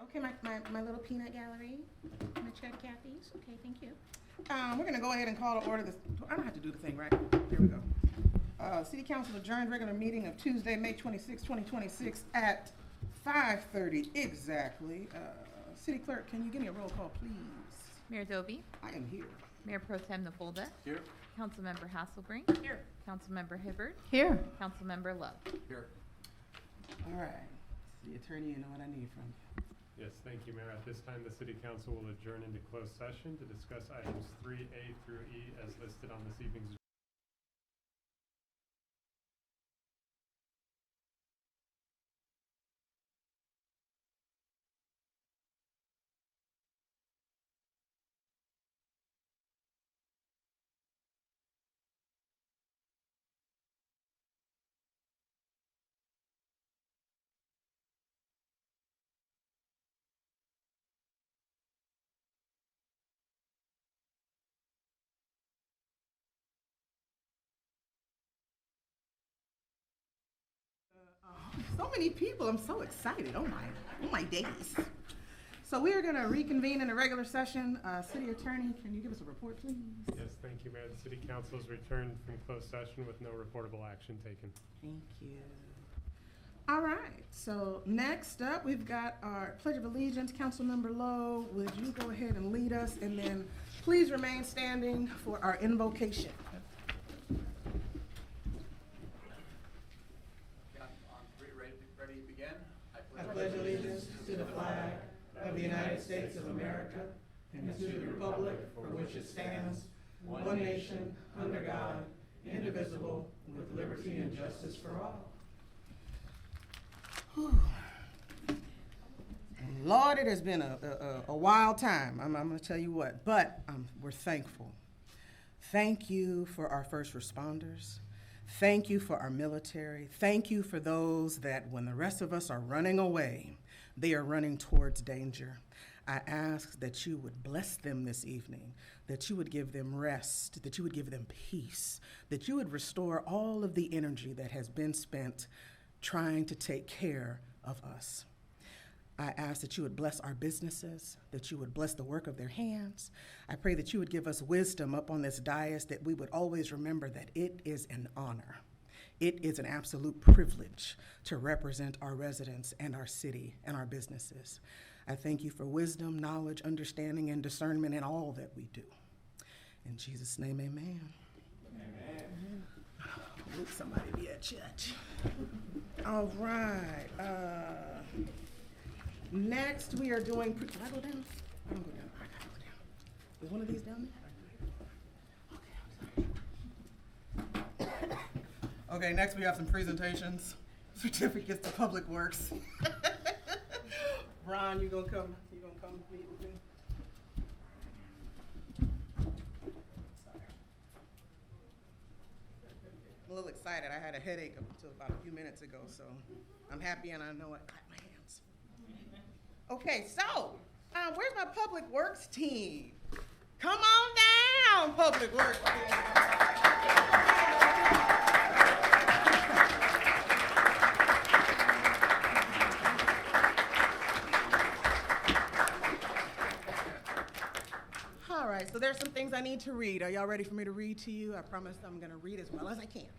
Okay, my little peanut gallery. My check Kathy's. Okay, thank you. We're going to go ahead and call to order this. I don't have to do the thing, right? Here we go. City Council adjourned regular meeting of Tuesday, May 26, 2026 at 5:30 exactly. City Clerk, can you give me a roll call, please? Mayor Doby. I am here. Mayor Pro Tem Napolda. Here. Councilmember Hasselbrink. Here. Councilmember Hibbert. Here. Councilmember Love. Here. All right. City Attorney, you know what I need from you. Yes, thank you, Mayor. At this time, the City Council will adjourn into closed session to discuss items 3A through E as listed on this evening's So many people. I'm so excited. Oh my days. So we are going to reconvene in a regular session. City Attorney, can you give us a report, please? Yes, thank you, Mayor. The City Council has returned from closed session with no reportable action taken. Thank you. All right. So next up, we've got our Pledge of Allegiance. Councilmember Lowe, would you go ahead and lead us? And then please remain standing for our invocation. Ready to begin? I pledge allegiance to the flag of the United States of America and to the republic for which it stands, one nation, under God, indivisible, with liberty and justice for all. Whew. Lord, it has been a wild time. I'm going to tell you what, but we're thankful. Thank you for our first responders. Thank you for our military. Thank you for those that when the rest of us are running away, they are running towards danger. I ask that you would bless them this evening, that you would give them rest, that you would give them peace, that you would restore all of the energy that has been spent trying to take care of us. I ask that you would bless our businesses, that you would bless the work of their hands. I pray that you would give us wisdom up on this dais, that we would always remember that it is an honor. It is an absolute privilege to represent our residents and our city and our businesses. I thank you for wisdom, knowledge, understanding, and discernment in all that we do. In Jesus' name, amen. Amen. Would somebody be at church? All right. Next, we are doing, can I go down? I don't go down. I gotta go down. Is one of these down there? Okay, I'm sorry. Okay, next we have some presentations, certificates of public works. Ron, you gonna come meet with me? Sorry. I'm a little excited. I had a headache up until about a few minutes ago, so I'm happy and I know I got my hands. Okay, so where's my public works team? Come on down, public works team. All right, so there's some things I need to read. Are y'all ready for me to read to you? I promise I'm gonna read as well as I can,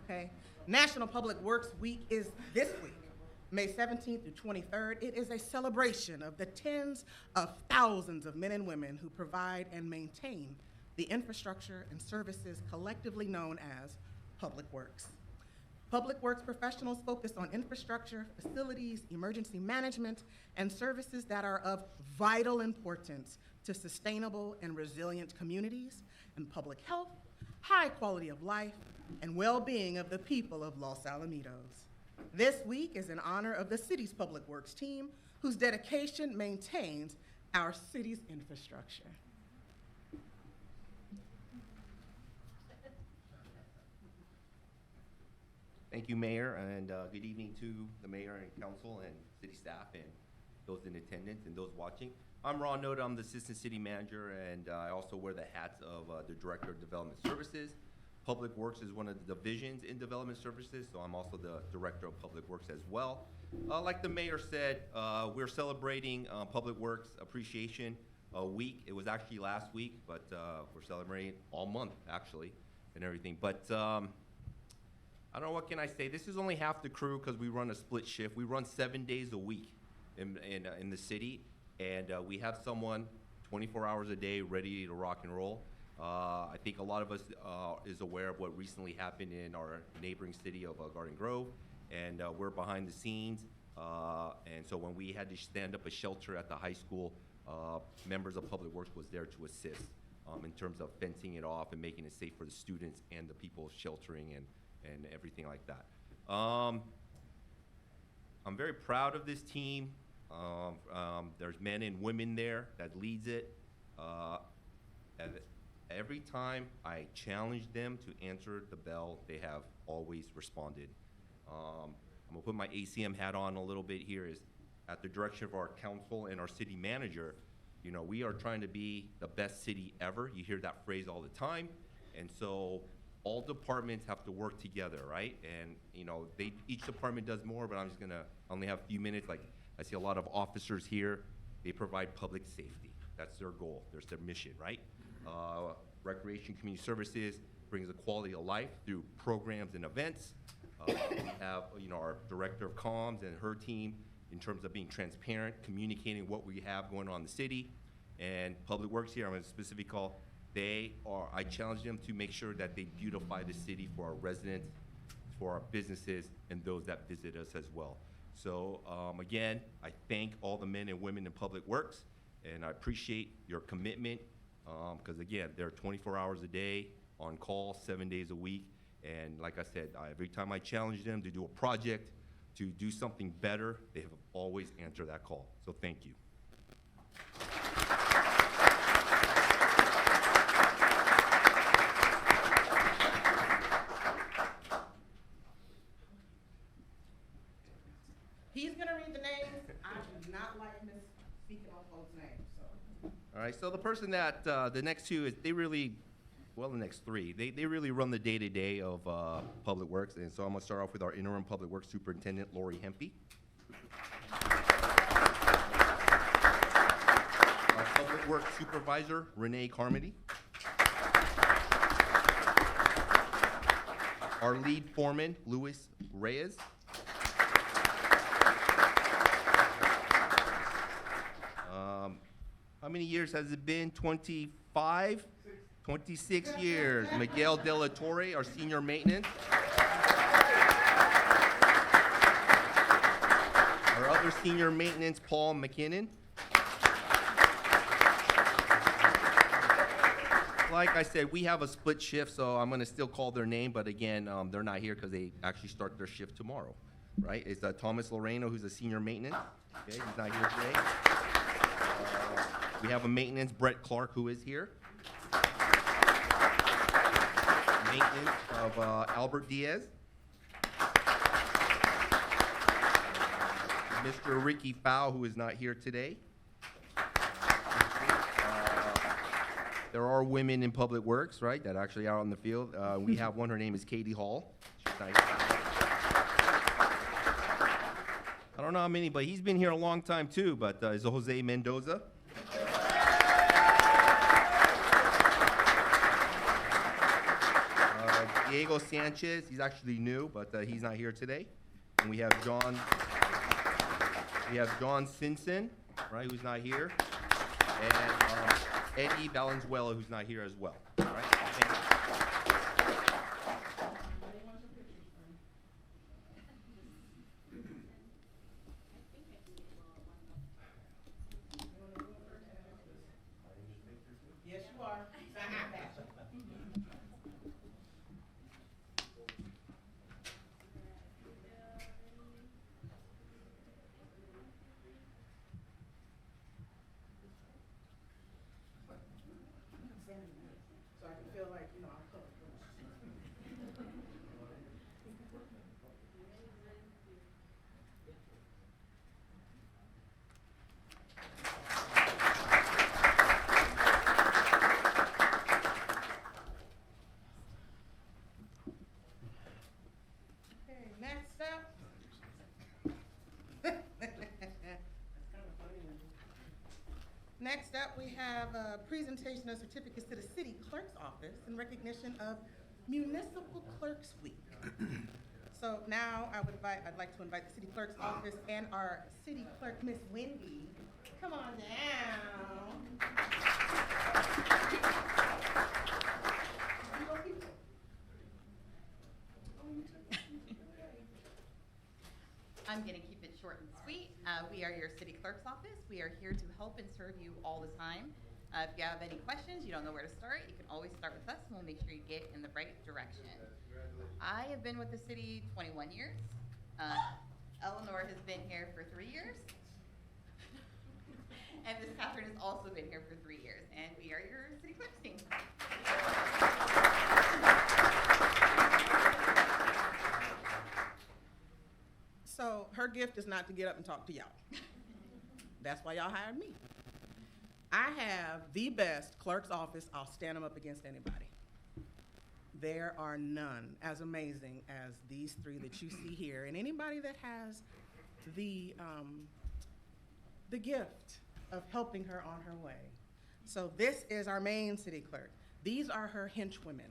okay? National Public Works Week is this week. May 17th through 23rd, it is a celebration of the tens of thousands of men and women who provide and maintain the infrastructure and services collectively known as public works. Public works professionals focus on infrastructure, facilities, emergency management, and services that are of vital importance to sustainable and resilient communities and public health, high quality of life, and well-being of the people of Los Alamitos. This week is in honor of the city's public works team, whose dedication maintains our city's infrastructure. Thank you, Mayor, and good evening to the Mayor and Council and City staff and those in attendance and those watching. I'm Ron Noda, I'm the Assistant City Manager, and I also wear the hats of the Director of Development Services. Public Works is one of the divisions in Development Services, so I'm also the Director of Public Works as well. Like the mayor said, we're celebrating Public Works Appreciation Week. It was actually last week, but we're celebrating all month, actually, and everything. But I don't know, what can I say? This is only half the crew because we run a split shift. We run 7 days a week in the city, and we have someone 24 hours a day ready to rock and roll. I think a lot of us is aware of what recently happened in our neighboring city of Garden Grove, and we're behind the scenes. And so when we had to stand up a shelter at the high school, members of Public Works was there to assist in terms of fencing it off and making it safe for the students and the people sheltering and everything like that. I'm very proud of this team. There's men and women there that leads it. Every time I challenge them to answer the bell, they have always responded. I'm gonna put my ACM hat on a little bit here. Is at the direction of our council and our city manager, you know, we are trying to be the best city ever. You hear that phrase all the time. And so all departments have to work together, right? And, you know, each department does more, but I'm just gonna only have a few minutes. Like, I see a lot of officers here. They provide public safety. That's their goal. That's their mission, right? Recreation Community Services brings a quality of life through programs and events. We have, you know, our director of comms and her team in terms of being transparent, communicating what we have going on in the city. And Public Works here, I'm going to specifically call, I challenge them to make sure that they beautify the city for our residents, for our businesses, and those that visit us as well. So again, I thank all the men and women in Public Works, and I appreciate your commitment, because again, they're 24 hours a day, on call, 7 days a week. And like I said, every time I challenge them to do a project, to do something better, they have always answered that call. So thank you. He's gonna read the names. I do not like speaking on folks' names, so. All right, so the person that, the next two is, the next three, they really run the day-to-day of Public Works. And so I'm gonna start off with our interim Public Works Superintendent, Lori Hempy. Our Public Works Supervisor, Renee Carmody. Our lead foreman, Luis Reyes. How many years has it been? 25? 26 years. Miguel De La Torre, our senior maintenance. Our other senior maintenance, Paul McKinnon. Like I said, we have a split shift, so I'm gonna still call their name, but again, they're not here because they actually start their shift tomorrow, right? It's Thomas Loreno, who's a senior maintenance. Okay, he's not here today. We have a maintenance, Brett Clark, who is here. Maintenance of Albert Diaz. Mr. Ricky Fowl, who is not here today. There are women in Public Works, right, that are actually out on the field. We have one, her name is Katie Hall. She's not here. I don't know how many, but he's been here a long time too, but is Jose Mendoza. Diego Sanchez, he's actually new, but he's not here today. And we have John Simpson, right, who's not here. And Eddie Valenzuela, who's not here as well. All right? Thank you. Yes, you are. Next up, we have a presentation of certificates to the city clerk's office in recognition of Municipal Clerks Week. So now I'd like to invite the city clerk's office and our city clerk, Miss Wendy, come on down. I'm going to keep it short and sweet. We are your city clerk's office. We are here to help and serve you all the time. If you have any questions, you don't know where to start, you can always start with us, and we'll make sure you get in the right direction. I have been with the city 21 years. Eleanor has been here for 3 years. And Miss Catherine has also been here for 3 years, and we are your city clerk's team. So her gift is not to get up and talk to y'all. That's why y'all hired me. I have the best clerk's office. I'll stand them up against anybody. There are none as amazing as these three that you see here, and anybody that has the gift of helping her on her way. So this is our main city clerk. These are her henchwomen.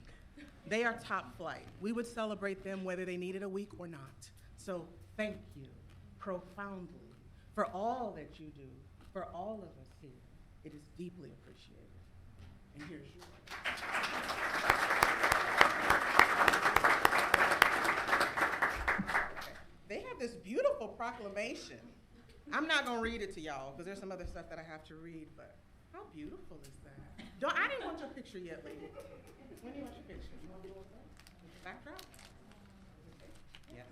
They are top flight. We would celebrate them whether they needed a week or not. So thank you profoundly for all that you do, for all of us here. It is deeply appreciated. And here's yours. They have this beautiful proclamation. I'm not gonna read it to y'all because there's some other stuff that I have to read, but how beautiful is that? I didn't want your picture yet, lady. When do you want your picture? You want to go with that? With the backdrop? Yes.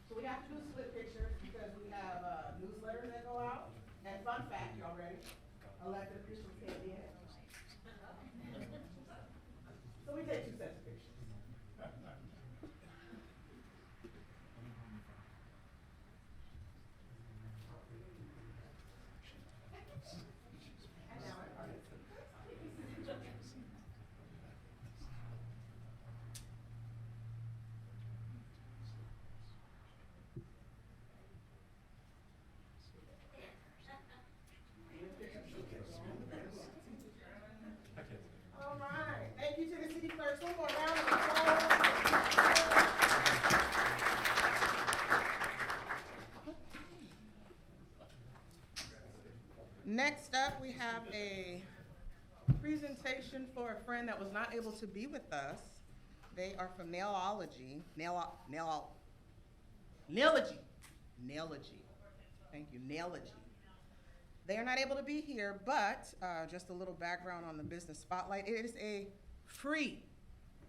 So we have to do split pictures because we have newsletters that go out. And fun fact, y'all ready? Elected officials can't be in it. So we take 2 sets of pictures. All right, thank you to the city clerks. One more round of applause. Next up, we have a presentation for a friend that was not able to be with us. They are from Nailology. Thank you, Nailology. They are not able to be here, but just a little background on the business spotlight. It is a free,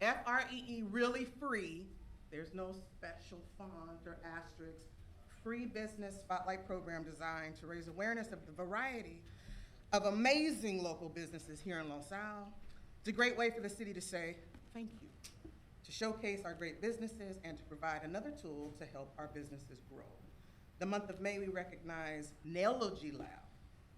F-R-E-E, really free, there's no special font or asterisk, free business spotlight program designed to raise awareness of the variety of amazing local businesses here in Los Al. It's a great way for the city to say thank you, to showcase our great businesses, and to provide another tool to help our businesses grow. The month of May, we recognize Nailology Lab.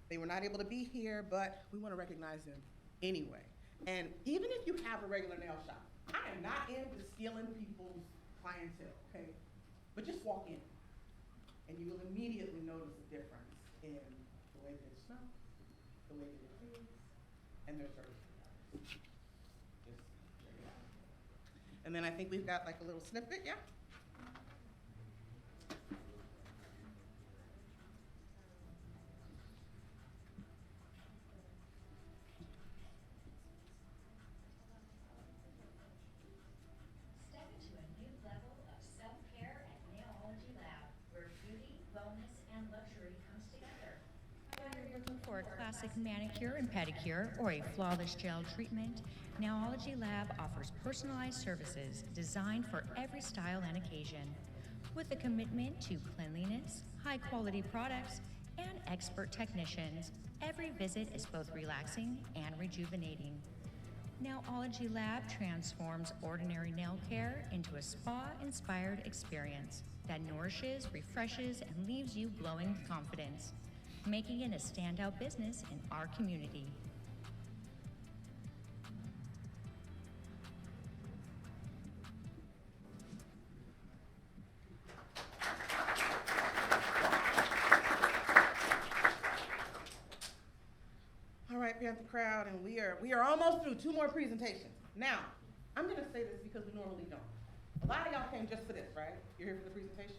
They were not able to be here, but we want to recognize them anyway. And even if you have a regular nail shop, I am not into stealing people's clientele, okay? But just walk in, and you will immediately notice a difference in the way that it smells, the way that it feels, and their service. Just check it out. And then I think we've got like a little snippet, yeah? Step into a new level of self-care at Nailology Lab, where beauty, wellness, and luxury comes together. Whether you're looking for a classic manicure and pedicure or a flawless gel treatment, Nailology Lab offers personalized services designed for every style and occasion. With a commitment to cleanliness, high-quality products, and expert technicians, every visit is both relaxing and rejuvenating. Nailology Lab transforms ordinary nail care into a spa-inspired experience that nourishes, refreshes, and leaves you glowing with confidence, making it a standout business in our community. White Panther crowd, and we are almost through. 2 more presentations. Now, I'm gonna say this because we normally don't. A lot of y'all came just for this, right? You're here for the presentation?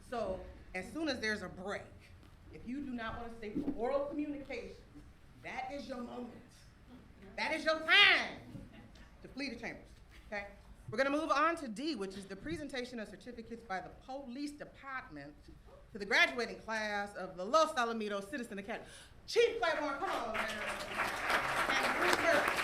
So, as soon as there's a break, if you do not wanna stay for oral communication, that is your moment. That is your time to flee the chambers, okay? We're gonna move on to D, which is the presentation of certificates by the police department to the graduating class of the Los Alamitos Citizen Academy. Chief Claiborne, come on, man. And Bruce Murphy.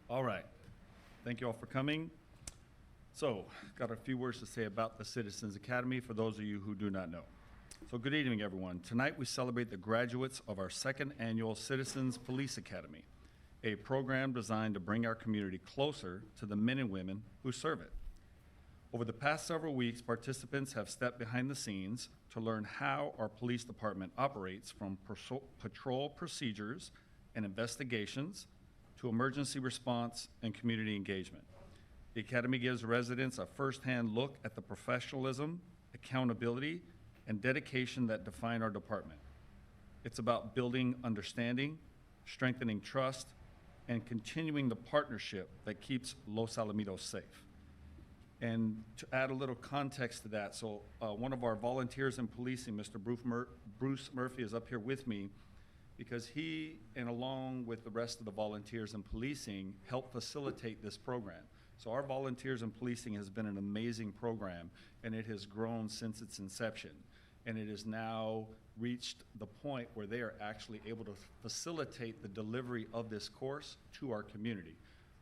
All right. Thank you all for coming. So, got a few words to say about the Citizens Academy for those of you who do not know. So, good evening, everyone. Tonight we celebrate the graduates of our 2nd annual Citizens Police Academy, a program designed to bring our community closer to the men and women who serve it. Over the past several weeks, participants have stepped behind the scenes to learn how our police department operates, from patrol procedures and investigations to emergency response and community engagement. The Academy gives residents a firsthand look at the professionalism, accountability, and dedication that define our department. It's about building understanding, strengthening trust, and continuing the partnership that keeps Los Alamitos safe. And to add a little context to that, so one of our volunteers in policing, Mr. Bruce Murphy, is up here with me because he, and along with the rest of the volunteers in policing, helped facilitate this program. So our volunteers in policing has been an amazing program, and it has grown since its inception. And it has now reached the point where they are actually able to facilitate the delivery of this course to our community,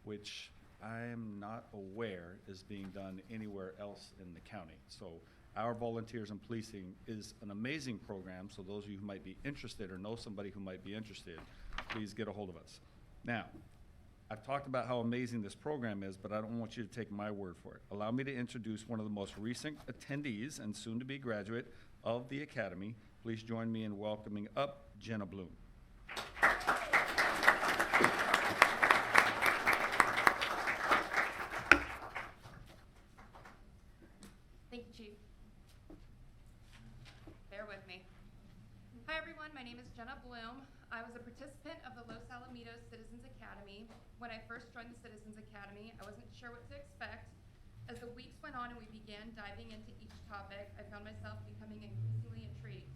which I am not aware is being done anywhere else in the county. So our volunteers in policing is an amazing program, so those of you who might be interested or know somebody who might be interested, please get a hold of us. Now, I've talked about how amazing this program is, but I don't want you to take my word for it. Allow me to introduce one of the most recent attendees and soon-to-be graduate of the Academy. Please join me in welcoming up Jenna Bloom. Thank you, Chief. Bear with me. Hi, everyone. My name is Jenna Bloom. I was a participant of the Los Alamitos Citizens Academy. When I first joined the Citizens Academy, I wasn't sure what to expect. As the weeks went on and we began diving into each topic, I found myself becoming increasingly intrigued.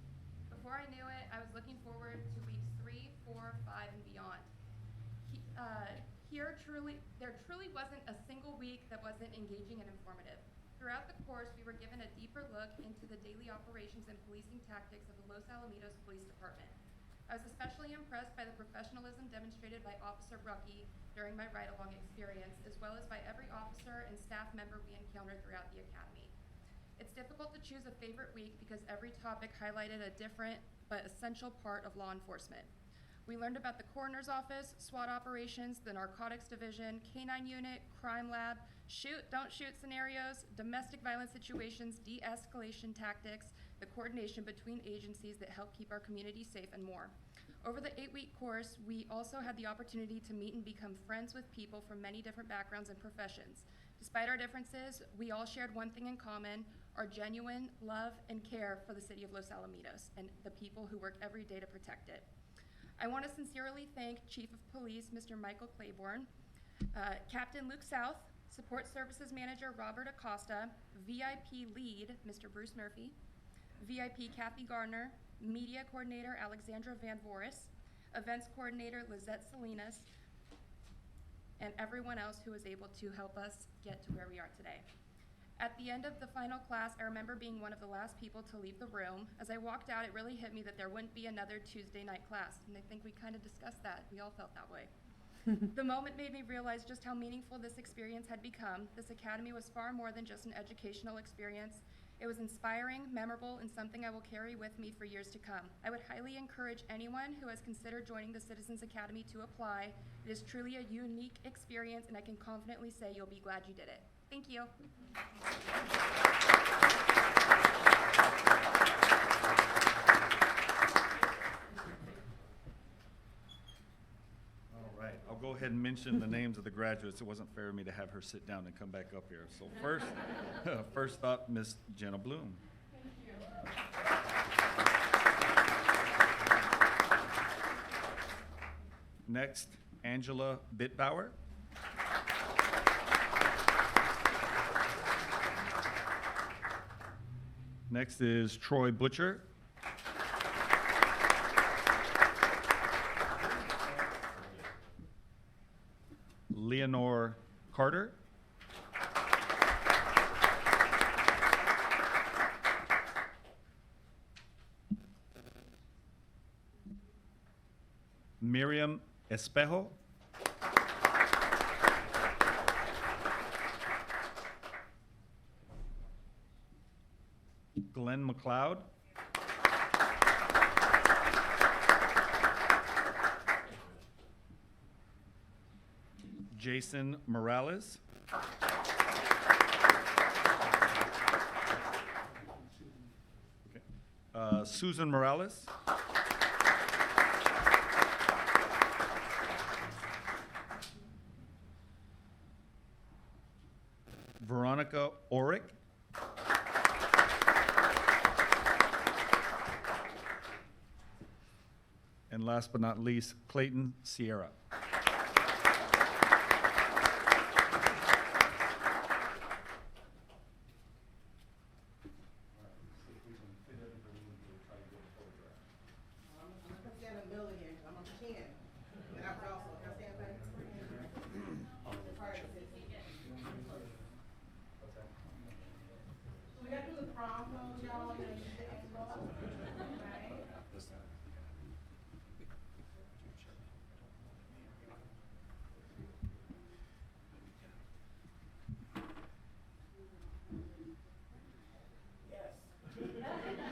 Before I knew it, I was looking forward to weeks 3, 4, 5, and beyond. There truly wasn't a single week that wasn't engaging and informative. Throughout the course, we were given a deeper look into the daily operations and policing tactics of the Los Alamitos Police Department. I was especially impressed by the professionalism demonstrated by Officer Rucky during my ride-along experience, as well as by every officer and staff member we encountered throughout the academy. It's difficult to choose a favorite week because every topic highlighted a different but essential part of law enforcement. We learned about the coroner's office, SWAT operations, the narcotics division, K-9 unit, crime lab, shoot, don't shoot scenarios, domestic violence situations, de-escalation tactics, the coordination between agencies that help keep our community safe, and more. Over the 8-week course, we also had the opportunity to meet and become friends with people from many different backgrounds and professions. Despite our differences, we all shared one thing in common: our genuine love and care for the city of Los Alamitos and the people who work every day to protect it. I want to sincerely thank Chief of Police, Mr. Michael Claiborne, Captain Luke South, Support Services Manager Robert Acosta, VIP Lead, Mr. Bruce Murphy, VIP Kathy Gardner, Media Coordinator Alexandra Van Voris, Events Coordinator Lizette Salinas, and everyone else who was able to help us get to where we are today. At the end of the final class, I remember being one of the last people to leave the room. As I walked out, it really hit me that there wouldn't be another Tuesday night class, and I think we kind of discussed that. We all felt that way. The moment made me realize just how meaningful this experience had become. This academy was far more than just an educational experience. It was inspiring, memorable, and something I will carry with me for years to come. I would highly encourage anyone who has considered joining the Citizens Academy to apply. It is truly a unique experience, and I can confidently say you'll be glad you did it. Thank you. All right, I'll go ahead and mention the names of the graduates. It wasn't fair of me to have her sit down and come back up here. So first, first up, Miss Jenna Bloom. Next, Angela Bitbauer. Next is Troy Butcher. Leonore Carter. Miriam Espejo. Glenn McLeod. Jason Morales. Okay. Susan Morales. Veronica Orick. And last but not least, Clayton Sierra.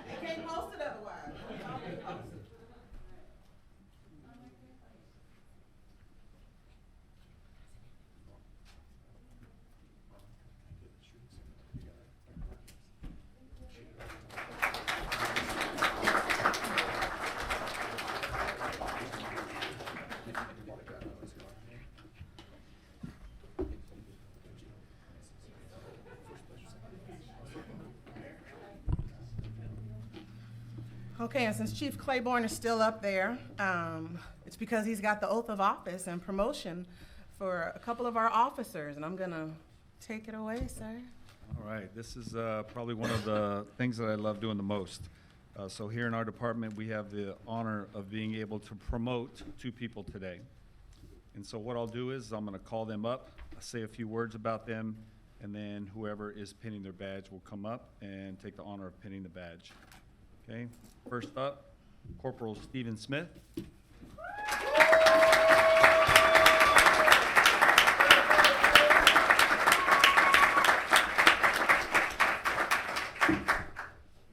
They can't post it otherwise. Okay, and since Chief Claiborne is still up there, it's because he's got the oath of office and promotion for a couple of our officers, and I'm gonna take it away, sir. All right, this is probably one of the things that I love doing the most. So here in our department, we have the honor of being able to promote 2 people today. And so what I'll do is I'm gonna call them up, I'll say a few words about them, and then whoever is pinning their badge will come up and take the honor of pinning the badge. Okay, first up, Corporal Stephen Smith.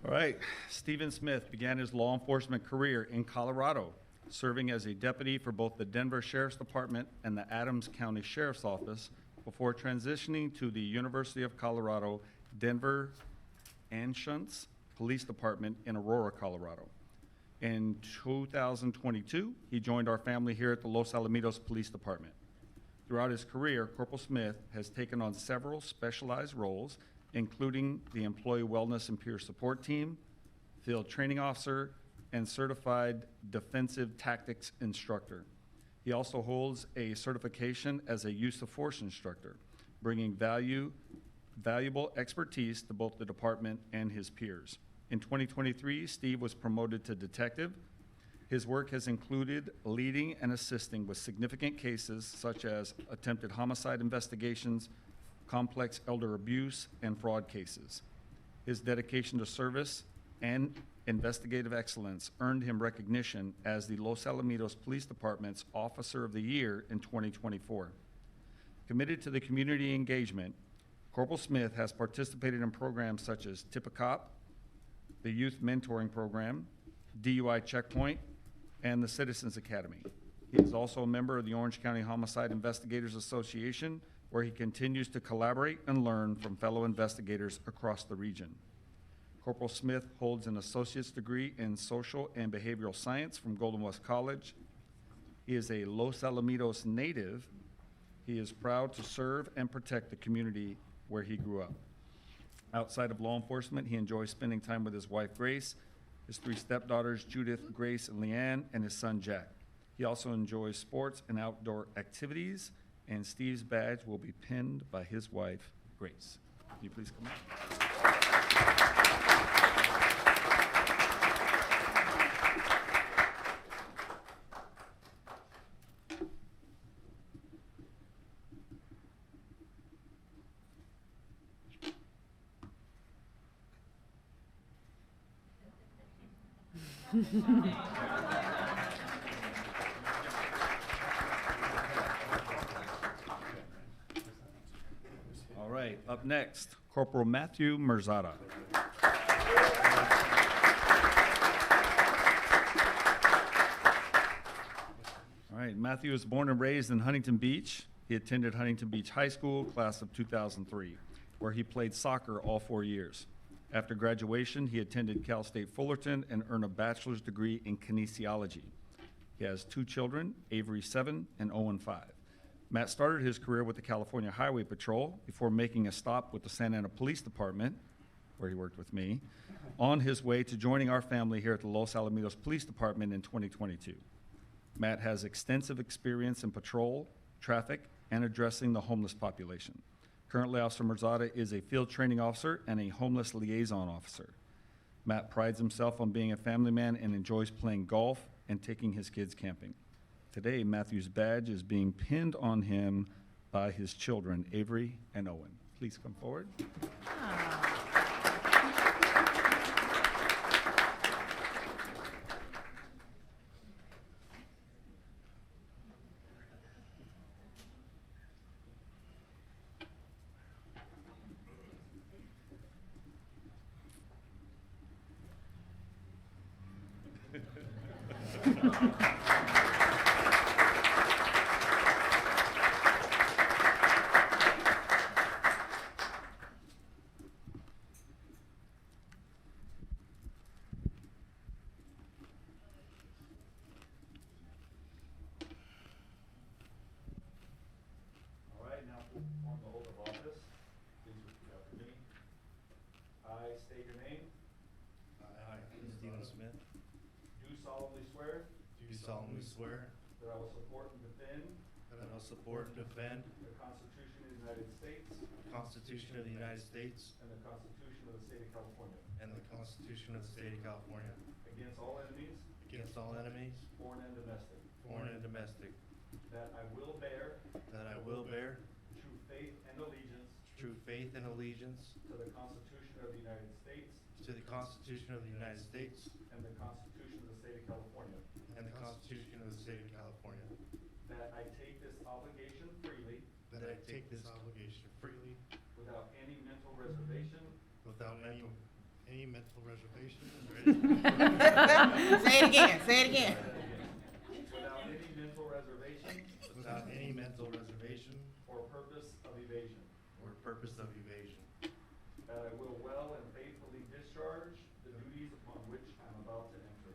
All right, Stephen Smith began his law enforcement career in Colorado, serving as a deputy for both the Denver Sheriff's Department and the Adams County Sheriff's Office before transitioning to the University of Colorado Denver Anschutz Police Department in Aurora, Colorado. In 2022, he joined our family here at the Los Alamitos Police Department. Throughout his career, Corporal Smith has taken on several specialized roles, including the Employee Wellness and Peer Support Team, Field Training Officer, and Certified Defensive Tactics Instructor. He also holds a certification as a Use of Force Instructor, bringing valuable expertise to both the department and his peers. In 2023, Steve was promoted to detective. His work has included leading and assisting with significant cases such as attempted homicide investigations, complex elder abuse, and fraud cases. His dedication to service and investigative excellence earned him recognition as the Los Alamitos Police Department's Officer of the Year in 2024. Committed to the community engagement, Corporal Smith has participated in programs such as Tip a Cop, the Youth Mentoring Program, DUI Checkpoint, and the Citizens Academy. He is also a member of the Orange County Homicide Investigators Association, where he continues to collaborate and learn from fellow investigators across the region. Corporal Smith holds an associate's degree in social and behavioral science from Golden West College. He is a Los Alamitos native. He is proud to serve and protect the community where he grew up. Outside of law enforcement, he enjoys spending time with his wife, Grace, his 3 stepdaughters, Judith, Grace, and Leanne, and his son, Jack. He also enjoys sports and outdoor activities, and Steve's badge will be pinned by his wife, Grace. Can you please come up? All right, up next, Corporal Matthew Merzada. All right, Matthew was born and raised in Huntington Beach. He attended Huntington Beach High School, class of 2003, where he played soccer all 4 years. After graduation, he attended Cal State Fullerton and earned a bachelor's degree in kinesiology. He has 2 children, Avery 7 and Owen 5. Matt started his career with the California Highway Patrol before making a stop with the Santa Ana Police Department, where he worked with me, on his way to joining our family here at the Los Alamitos Police Department in 2022. Matt has extensive experience in patrol, traffic, and addressing the homeless population. Currently, Officer Merzada is a field training officer and a homeless liaison officer. Matt prides himself on being a family man and enjoys playing golf and taking his kids camping. Today, Matthew's badge is being pinned on him by his children, Avery and Owen. Please come forward. All right, now perform the oath of office. Please repeat after me. I state your name. I, Stephen Smith, Do solemnly swear do solemnly swear that I will support and defend that I will support and defend the Constitution of the United States the Constitution of the United States and the Constitution of the State of California and the Constitution of the State of California against all enemies, against all enemies, foreign and domestic, foreign and domestic, that I will bear that I will bear true faith and allegiance true faith and allegiance to the Constitution of the United States to the Constitution of the United States and the Constitution of the State of California, and the Constitution of the State of California, that I take this obligation freely that I take this obligation freely without any mental reservation without any mental reservation Say it again, say it again. without any mental reservation without any mental reservation or purpose of evasion, or purpose of evasion, that I will well and faithfully discharge the duties upon which I'm about to enter.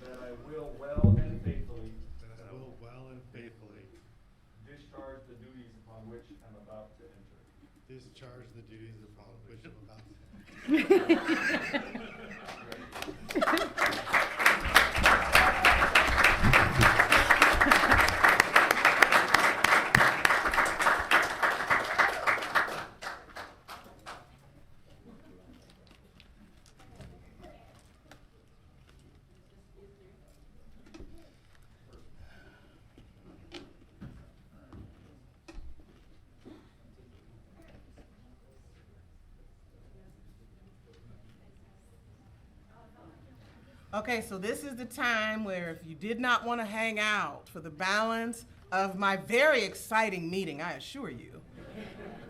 That I will well and faithfully that I will well and faithfully discharge the duties upon which I'm about to enter. discharge the duties upon which I'm about to enter. Okay, so this is the time where if you did not want to hang out for the balance of my very exciting meeting, I assure you,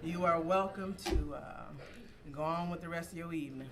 you are welcome to go on with the rest of your evening.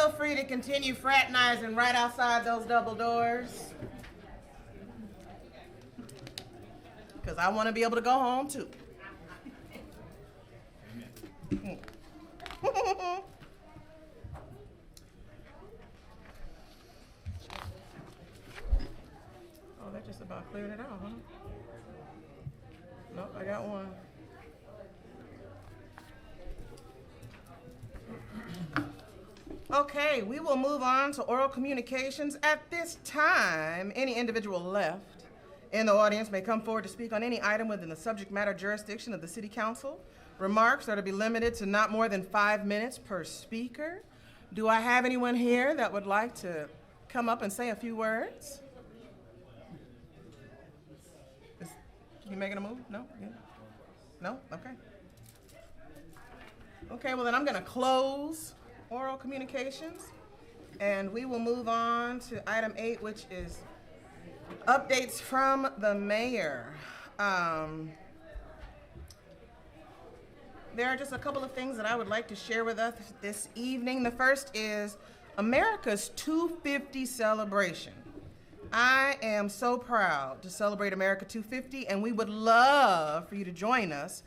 feel free to continue fraternizing right outside those double doors. Because I want to be able to go home too. Oh, that just about cleared it out, huh? Nope, I got one. Okay, we will move on to oral communications. At this time, any individual left in the audience may come forward to speak on any item within the subject matter jurisdiction of the City Council. Remarks are to be limited to not more than 5 minutes per speaker. Do I have anyone here that would like to come up and say a few words? Is you making a move? No? Yeah. No? Okay. Okay, well then I'm gonna close oral communications and we will move on to item 8, which is updates from the mayor. There are just a couple of things that I would like to share with us this evening. The first is America's 250 celebration. I am so proud to celebrate America 250, and we would love for you to join us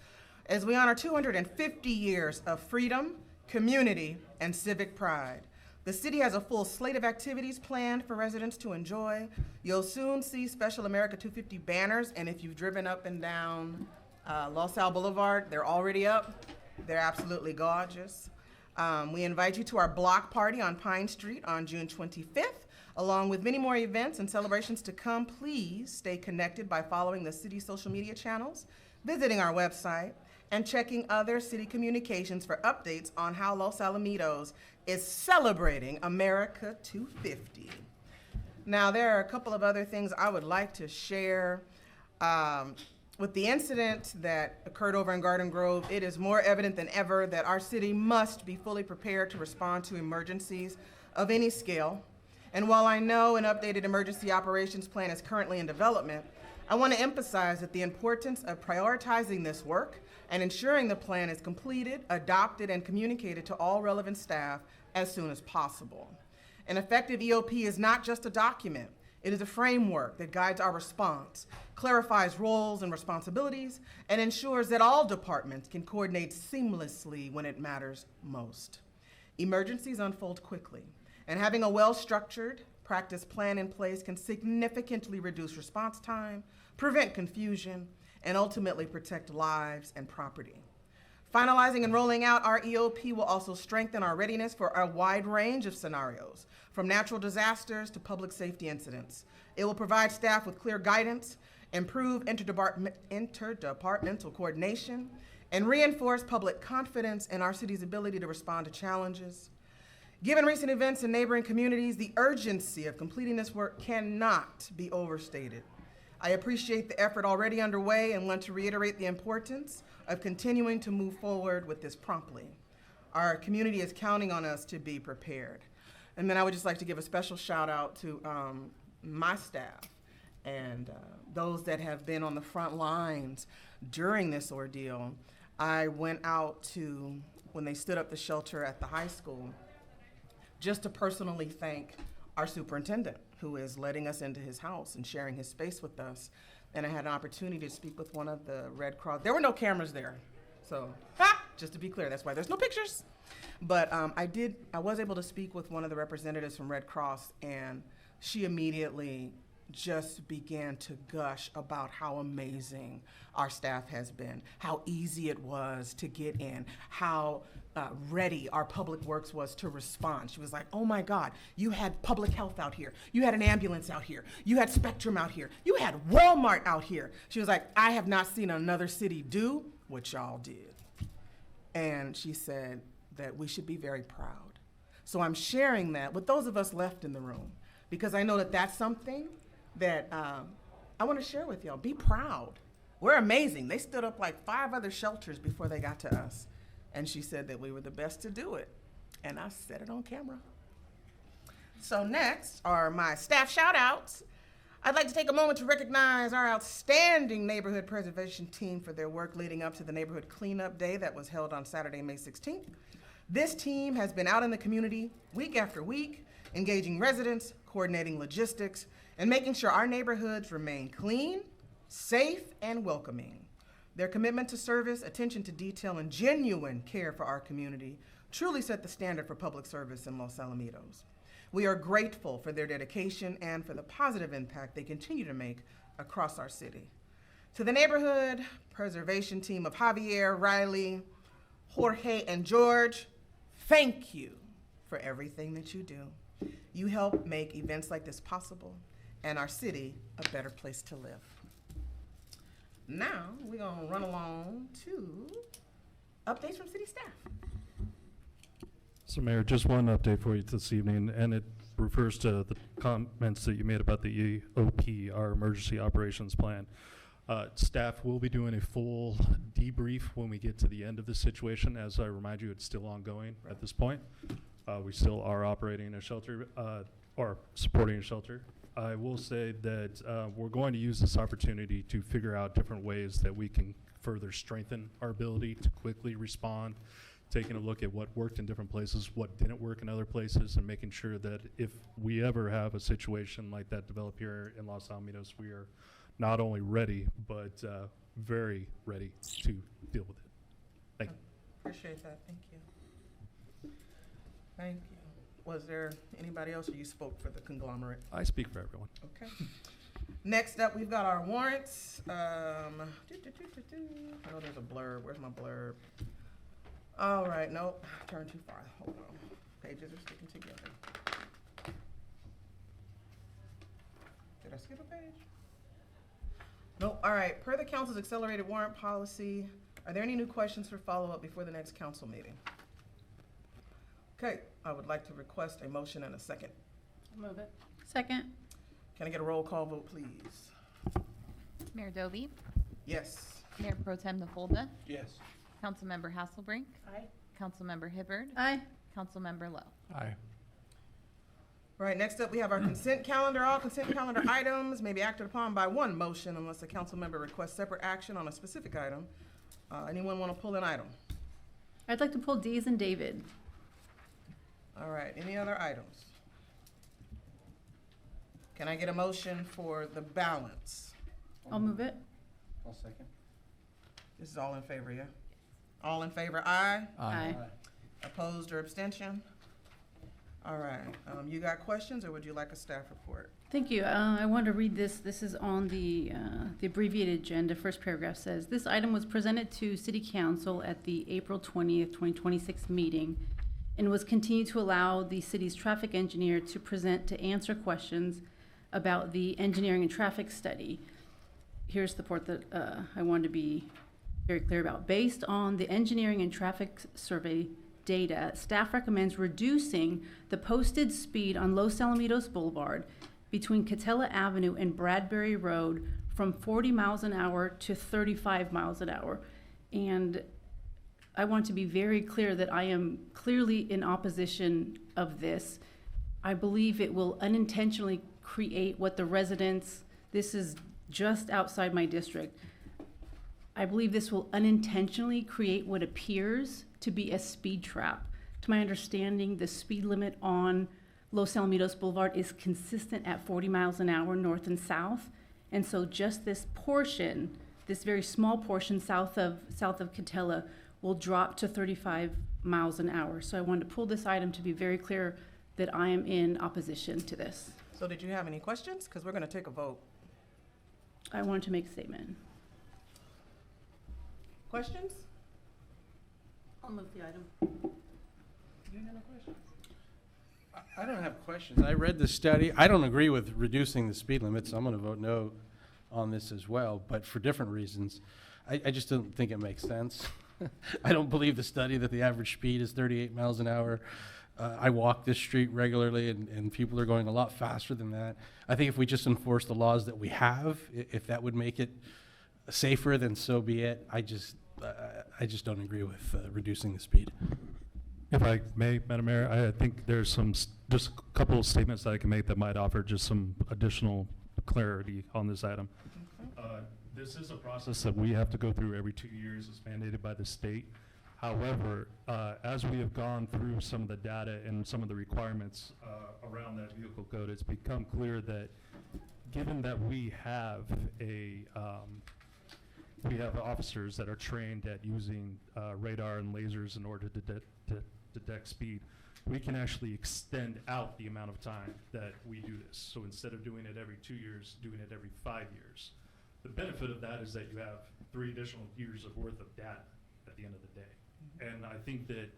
as we honor 250 years of freedom, community, and civic pride. The city has a full slate of activities planned for residents to enjoy. You'll soon see special America 250 banners, and if you've driven up and down Los Al Boulevard, they're already up. They're absolutely gorgeous. We invite you to our block party on Pine Street on June 25th. Along with many more events and celebrations to come, please stay connected by following the city social media channels, visiting our website, and checking other city communications for updates on how Los Alamitos is celebrating America 250. Now, there are a couple of other things I would like to share. With the incident that occurred over in Garden Grove, it is more evident than ever that our city must be fully prepared to respond to emergencies of any scale. And while I know an updated emergency operations plan is currently in development, I want to emphasize that the importance of prioritizing this work and ensuring the plan is completed, adopted, and communicated to all relevant staff as soon as possible. An effective EOP is not just a document. It is a framework that guides our response, clarifies roles and responsibilities, and ensures that all departments can coordinate seamlessly when it matters most. Emergencies unfold quickly, and having a well-structured practice plan in place can significantly reduce response time, prevent confusion, and ultimately protect lives and property. Finalizing and rolling out our EOP will also strengthen our readiness for a wide range of scenarios, from natural disasters to public safety incidents. It will provide staff with clear guidance, improve interdepartmental coordination, and reinforce public confidence in our city's ability to respond to challenges. Given recent events in neighboring communities, the urgency of completing this work cannot be overstated. I appreciate the effort already underway and want to reiterate the importance of continuing to move forward with this promptly. Our community is counting on us to be prepared. And then I would just like to give a special shout out to my staff and those that have been on the front lines during this ordeal. I went out to, when they stood up the shelter at the high school, just to personally thank our superintendent, who is letting us into his house and sharing his space with us. And I had an opportunity to speak with one of the Red Cross. There were no cameras there, so just to be clear, that's why there's no pictures. But I was able to speak with one of the representatives from Red Cross, and she immediately just began to gush about how amazing our staff has been, how easy it was to get in, how ready our public works was to respond. She was like, oh my God, you had public health out here. You had an ambulance out here. You had Spectrum out here. You had Walmart out here. She was like, I have not seen another city do what y'all did. And she said that we should be very proud. So I'm sharing that with those of us left in the room, because I know that that's something that I want to share with y'all. Be proud. We're amazing. They stood up like 5 other shelters before they got to us. And she said that we were the best to do it. And I said it on camera. So next are my staff shout outs. I'd like to take a moment to recognize our outstanding neighborhood preservation team for their work leading up to the neighborhood cleanup day that was held on Saturday, May 16th. This team has been out in the community week after week, engaging residents, coordinating logistics, and making sure our neighborhoods remain clean, safe, and welcoming. Their commitment to service, attention to detail, and genuine care for our community truly set the standard for public service in Los Alamitos. We are grateful for their dedication and for the positive impact they continue to make across our city. To the neighborhood preservation team of Javier, Riley, Jorge, and George, thank you for everything that you do. You help make events like this possible and our city a better place to live. Now, we're gonna run along to updates from city staff. So Mayor, just one update for you this evening, and it refers to the comments that you made about the EOP, our Emergency Operations Plan. Staff will be doing a full debrief when we get to the end of the situation. As I remind you, it's still ongoing at this point. We still are operating a shelter, or supporting a shelter. I will say that we're going to use this opportunity to figure out different ways that we can further strengthen our ability to quickly respond, taking a look at what worked in different places, what didn't work in other places, and making sure that if we ever have a situation like that develop here in Los Alamitos, we are not only ready, but very ready to deal with it. Thank you. Appreciate that, thank you. Thank you. Was there anybody else, or you spoke for the conglomerate? I speak for everyone. Okay. Next up, we've got our warrants. I know there's a blurb. Where's my blurb? All right, nope, turned too far. Hold on. Pages are sticking together. Did I skip a page? Nope. All right. Per the council's accelerated warrant policy, are there any new questions for follow-up before the next council meeting? Okay, I would like to request a motion and a second. Move it. Second. Can I get a roll call vote, please? Mayor Doby, Yes. Mayor Pro Tem Nafolda, Yes. Councilmember Hasselbrink, Aye. Councilmember Hibbard, Aye. Councilmember Lowe. Aye. All right, next up, we have our consent calendar. All consent calendar items may be acted upon by one motion unless a council member requests separate action on a specific item. Anyone want to pull an item? I'd like to pull D's and David. All right, any other items? Can I get a motion for the balance? I'll move it. I'll second. This is all in favor, yeah? All in favor, aye? Aye. Opposed or abstention? All right, you got questions, or would you like a staff report? Thank you. I want to read this. This is on the abbreviated agenda. First paragraph says, this item was presented to City Council at the April 20th, 2026 meeting and was continued to allow the city's traffic engineer to present to answer questions about the engineering and traffic study. Here's the part that I wanted to be very clear about. Based on the engineering and traffic survey data, staff recommends reducing the posted speed on Los Alamitos Boulevard between Katella Avenue and Bradbury Road from 40 miles an hour to 35 miles an hour. And I want to be very clear that I am clearly in opposition of this. I believe it will unintentionally create what the residents, this is just outside my district, I believe this will unintentionally create what appears to be a speed trap. To my understanding, the speed limit on Los Alamitos Boulevard is consistent at 40 miles an hour north and south. And so just this portion, this very small portion south of Katella will drop to 35 miles an hour. So I wanted to pull this item to be very clear that I am in opposition to this. So did you have any questions? Because we're going to take a vote. I wanted to make a statement. Questions? I'll move the item. You have no questions? I don't have questions. I read the study. I don't agree with reducing the speed limits. I'm going to vote no on this as well, but for different reasons. I just don't think it makes sense. I don't believe the study that the average speed is 38 miles an hour. I walk this street regularly, and people are going a lot faster than that. I think if we just enforce the laws that we have, if that would make it safer, then so be it. I just don't agree with reducing the speed. If I may, Madam Mayor, I think there's just a couple of statements that I can make that might offer just some additional clarity on this item. This is a process that we have to go through every 2 years. It's mandated by the state. However, as we have gone through some of the data and some of the requirements around that vehicle code, it's become clear that given that we have officers that are trained at using radar and lasers in order to detect speed, we can actually extend out the amount of time that we do this. So instead of doing it every 2 years, doing it every 5 years. The benefit of that is that you have 3 additional years of worth of data at the end of the day. And I think that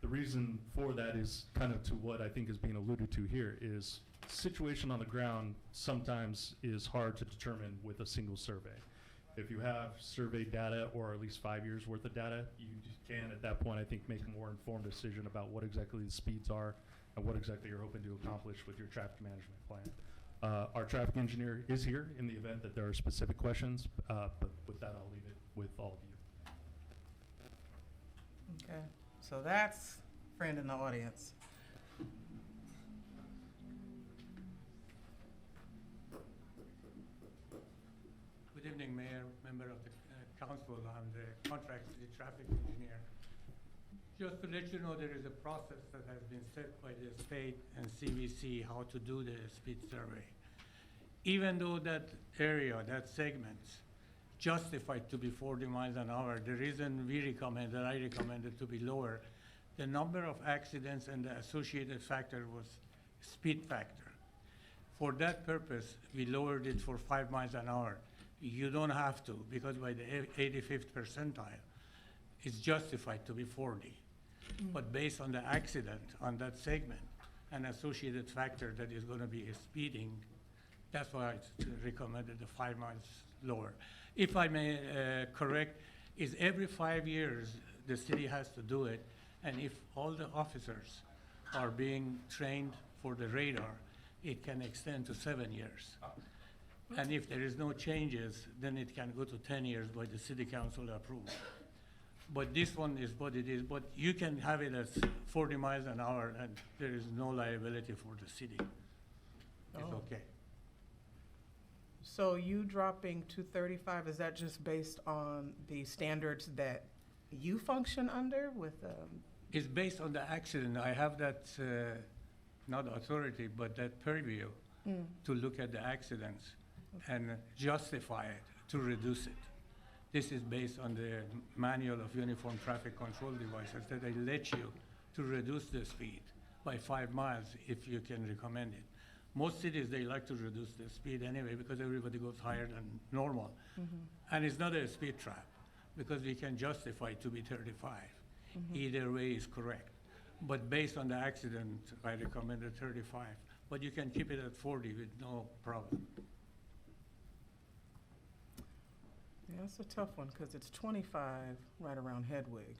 the reason for that is kind of to what I think is being alluded to here is situation on the ground sometimes is hard to determine with a single survey. If you have survey data or at least 5 years worth of data, you can at that point I think make a more informed decision about what exactly the speeds are and what exactly you're hoping to accomplish with your traffic management plan. Our traffic engineer is here in the event that there are specific questions, but with that I'll leave it with all of you. Okay, so that's friend in the audience. Good evening, Mayor, member of the council. I'm the contract city traffic engineer. Just to let you know, there is a process that has been set by the state and CVC how to do the speed survey. Even though that area, that segment, justified to be 40 miles an hour, the reason we recommend, that I recommend it to be lower, the number of accidents and the associated factor was speed factor. For that purpose, we lowered it for 5 miles an hour. You don't have to, because by the 85th percentile, it's justified to be 40. But based on the accident on that segment and associated factor that is gonna be speeding, that's why it's recommended the 5 miles lower. If I may correct, is every 5 years, the city has to do it, and if all the officers are being trained for the radar, it can extend to 7 years. And if there is no changes, then it can go to 10 years by the city council approval. But this one is what it is, but you can have it as 40 miles an hour and there is no liability for the city. It's Oh. okay. So you dropping to 35, is that just based on the standards that you function under with, It's based on the accident. I have that, not authority, but that purview to look at the accidents and justify it, to reduce it. This is based on the manual of uniform traffic control devices that they let you to reduce the speed by 5 miles if you can recommend it. Most cities, they like to reduce the speed anyway because everybody goes higher than normal. And it's not a speed trap because we can justify to be 35. Either way is correct. But based on the accident, I recommended 35. But you can keep it at 40 with no problem. yeah, that's a tough one, because it's 25 right around Hedwig.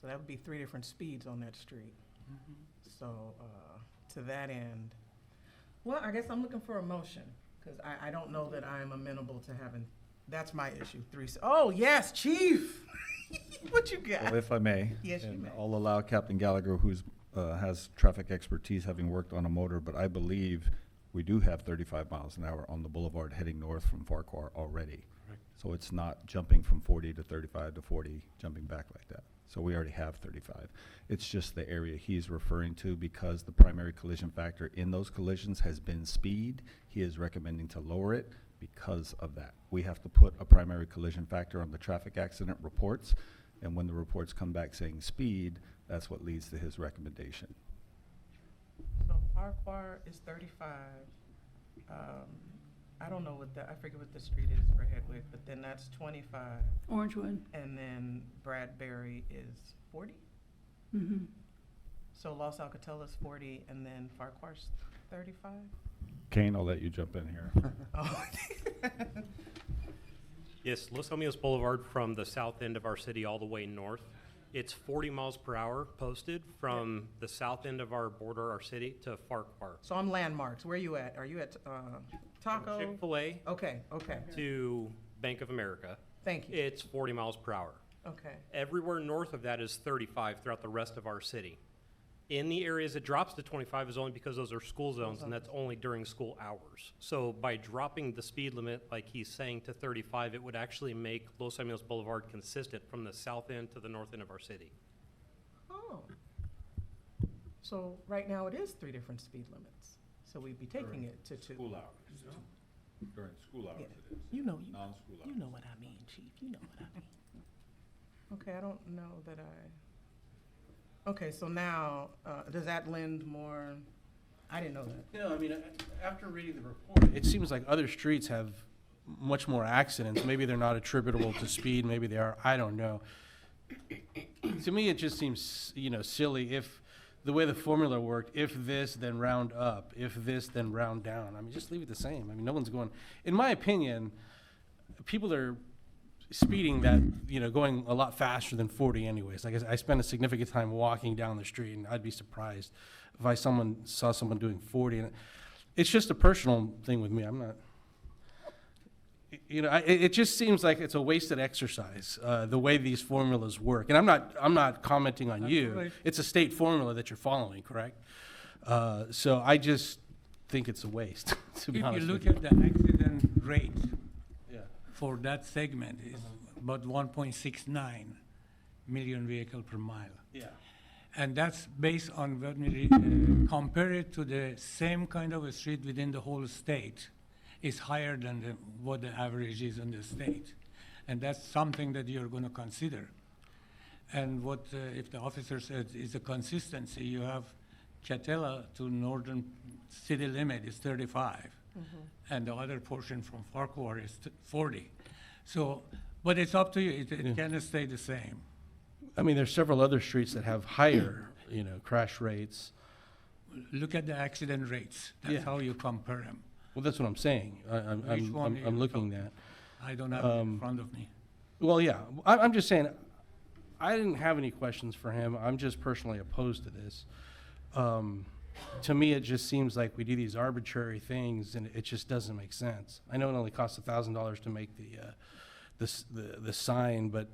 So that would be 3 different speeds on that street. So, to that end, well, I guess I'm looking for a motion, because I don't know that I'm amenable to having, that's my issue, 3, oh, yes, chief! What you got? Well, if I may. Yes, you and may. I'll allow Captain Gallagher, who's has traffic expertise, having worked on a motor, but I believe we do have 35 miles an hour on the boulevard heading north from Farquhar already. So it's not jumping from 40 to 35 to 40, jumping back like that. So we already have 35. It's just the area he's referring to because the primary collision factor in those collisions has been speed. He is recommending to lower it because of that. We have to put a primary collision factor on the traffic accident reports, and when the reports come back saying speed, that's what leads to his recommendation. So Farquhar is 35. I don't know what I forget what the street is for Hedwig, but then that's 25. Orangewood. And then Bradbury is 40? Mm-hmm. So Los Alcatella's 40, and then Farquhar's 35? Kane, I'll let you jump in here. Oh. Yes, Los Alamitos Boulevard from the south end of our city all the way north. It's 40 miles per hour posted from the south end of our border, our city, to Farquhar. So I'm landmarks. Where are you at? Are you at Taco? Chick-fil-A Okay, okay. to Bank of America. Thank you. It's 40 miles per hour. Okay. Everywhere north of that is 35 throughout the rest of our city. In the areas it drops to 25 is only because those are school zones, and that's only during school hours. So by dropping the speed limit, like he's saying, to 35, it would actually make Los Alamitos Boulevard consistent from the south end to the north end of our city. Oh. So right now it is 3 different speed limits. So we'd be taking it to 2. School hours. During school hours Yeah. it is. You know, Non-school hours. you know what I mean, Chief. You know what I mean. Okay, I don't know that okay, so now, does that lend more, I didn't know that. No, I mean, after reading the report, it seems like other streets have much more accidents. Maybe they're not attributable to speed, maybe they are, I don't know. To me, it just seems, silly if, the way the formula worked, if this, then round up, if this, then round down. I mean, just leave it the same. I mean, no one's going, in my opinion, people are speeding that, going a lot faster than 40 anyways. Like I spend a significant time walking down the street, and I'd be surprised if I saw someone doing 40. And it's just a personal thing with me. I'm not, it just seems like it's a wasted exercise, the way these formulas work. And I'm not commenting on you. Right. It's a state formula that you're following, correct? So I just think it's a waste, to be If you honest look with at the accident rate Yeah. for that segment is about 1.69 million vehicle per mile. Yeah. And that's based on when we compare it to the same kind of a street within the whole state, is higher than what the average is in the state. And that's something that you're going to consider. And what, if the officer says is a consistency, you have Katella to northern city limit is 35. And the other portion from Farquhar is 40. So, but it's up to you, it can stay the same. I mean, there's several other streets that have higher, crash rates. Look at the accident rates, Yeah. that's how you compare them. Well, that's what I'm saying. Which one I'm you looking talking? at. I don't have it in front of me. Well, yeah, I'm just saying, I didn't have any questions for him. I'm just personally opposed to this. To me, it just seems like we do these arbitrary things, and it just doesn't make sense. I know it only costs $1,000 to make the sign, but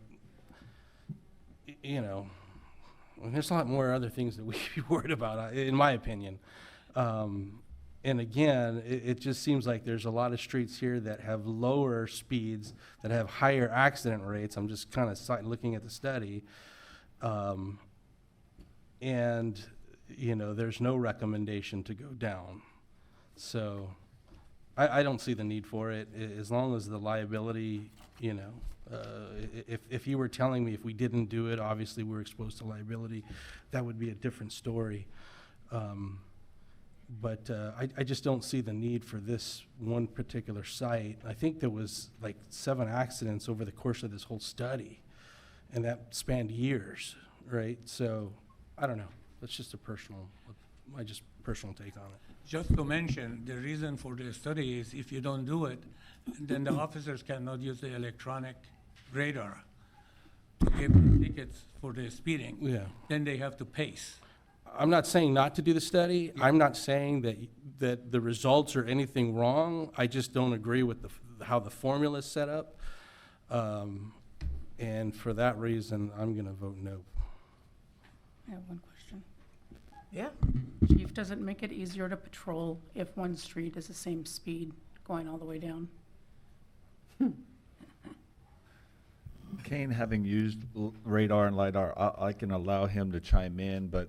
there's a lot more other things that we should be worried about, in my opinion. And again, it just seems like there's a lot of streets here that have lower speeds, that have higher accident rates. I'm just kind of looking at the study. And, there's no recommendation to go down. So I don't see the need for it, as long as the liability, if you were telling me if we didn't do it, obviously we're exposed to liability, that would be a different story. But I just don't see the need for this one particular site. I think there was like 7 accidents over the course of this whole study, and that spanned years, right? So, I don't know. That's just my personal take on it. Just to mention, the reason for the study is if you don't do it, then the officers cannot use the electronic radar to give tickets for the speeding. Yeah. Then they have to pace. I'm not saying not to do the study. I'm not saying that the results are anything wrong. I just don't agree with how the formula is set up. And for that reason, I'm going to vote no. I have one question. Yeah. Chief, does it make it easier to patrol if one street is the same speed going all the way down? Kane, having used radar and LiDAR, I can allow him to chime in, but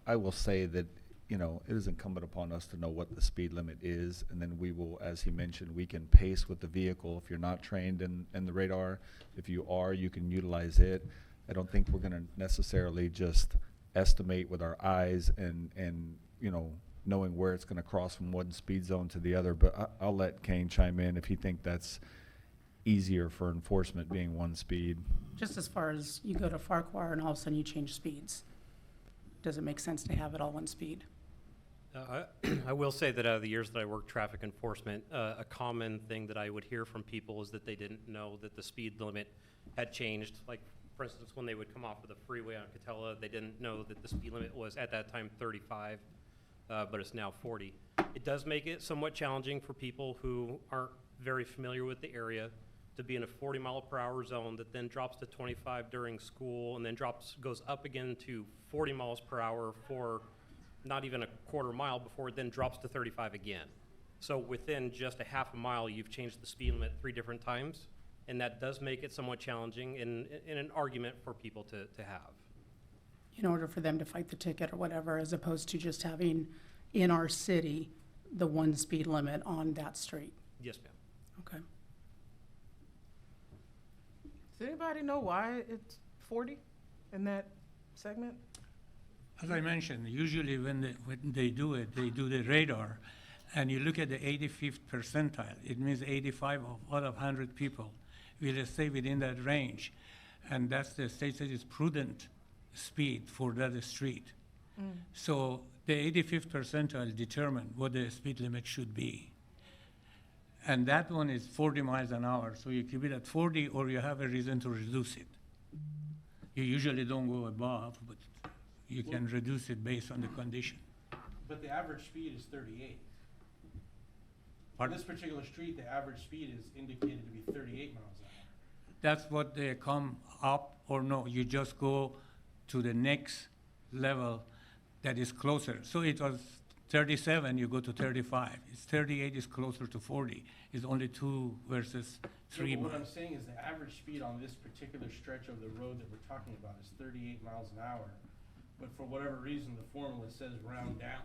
I will say that, it is incumbent upon us to know what the speed limit is, and then we will, as he mentioned, we can pace with the vehicle. If you're not trained in the radar, if you are, you can utilize it. I don't think we're gonna necessarily just estimate with our eyes and knowing where it's gonna cross from one speed zone to the other, but I'll let Kane chime in if he think that's easier for enforcement being one speed. Just as far as you go to Farquhar and all of a sudden you change speeds. Does it make sense to have it all one speed? I will say that out of the years that I worked traffic enforcement, a common thing that I would hear from people is that they didn't know that the speed limit had changed. Like, for instance, when they would come off of the freeway on Katella, they didn't know that the speed limit was at that time 35, but it's now 40. It does make it somewhat challenging for people who aren't very familiar with the area to be in a 40-mile-per-hour zone that then drops to 25 during school and then goes up again to 40 miles per hour for not even a quarter mile before it then drops to 35 again. So within just a half a mile, you've changed the speed limit 3 different times, and that does make it somewhat challenging in an argument for people to have. In order for them to fight the ticket or whatever, as opposed to just having in our city the one speed limit on that street. Yes, ma'am. Okay. Does anybody know why it's 40 in that segment? As I mentioned, usually when they do it, they do the radar, and you look at the 85th percentile. It means 85 out of 100 people will stay within that range, and that's the state says is prudent speed for that street. So the 85th percentile determine what the speed limit should be. And that one is 40 miles an hour, so you keep it at 40 or you have a reason to reduce it. You usually don't go above, but you can reduce it based on the condition. But the average speed is 38. On this particular street, the average speed is indicated to be 38 miles an hour. That's what they come up, or no, you just go to the next level that is closer. So it was 37, you go to 35. It's 38 is closer to 40. It's only 2 versus 3 What I'm miles. saying is the average speed on this particular stretch of the road that we're talking about is 38 miles an hour. But for whatever reason, the formula says round down.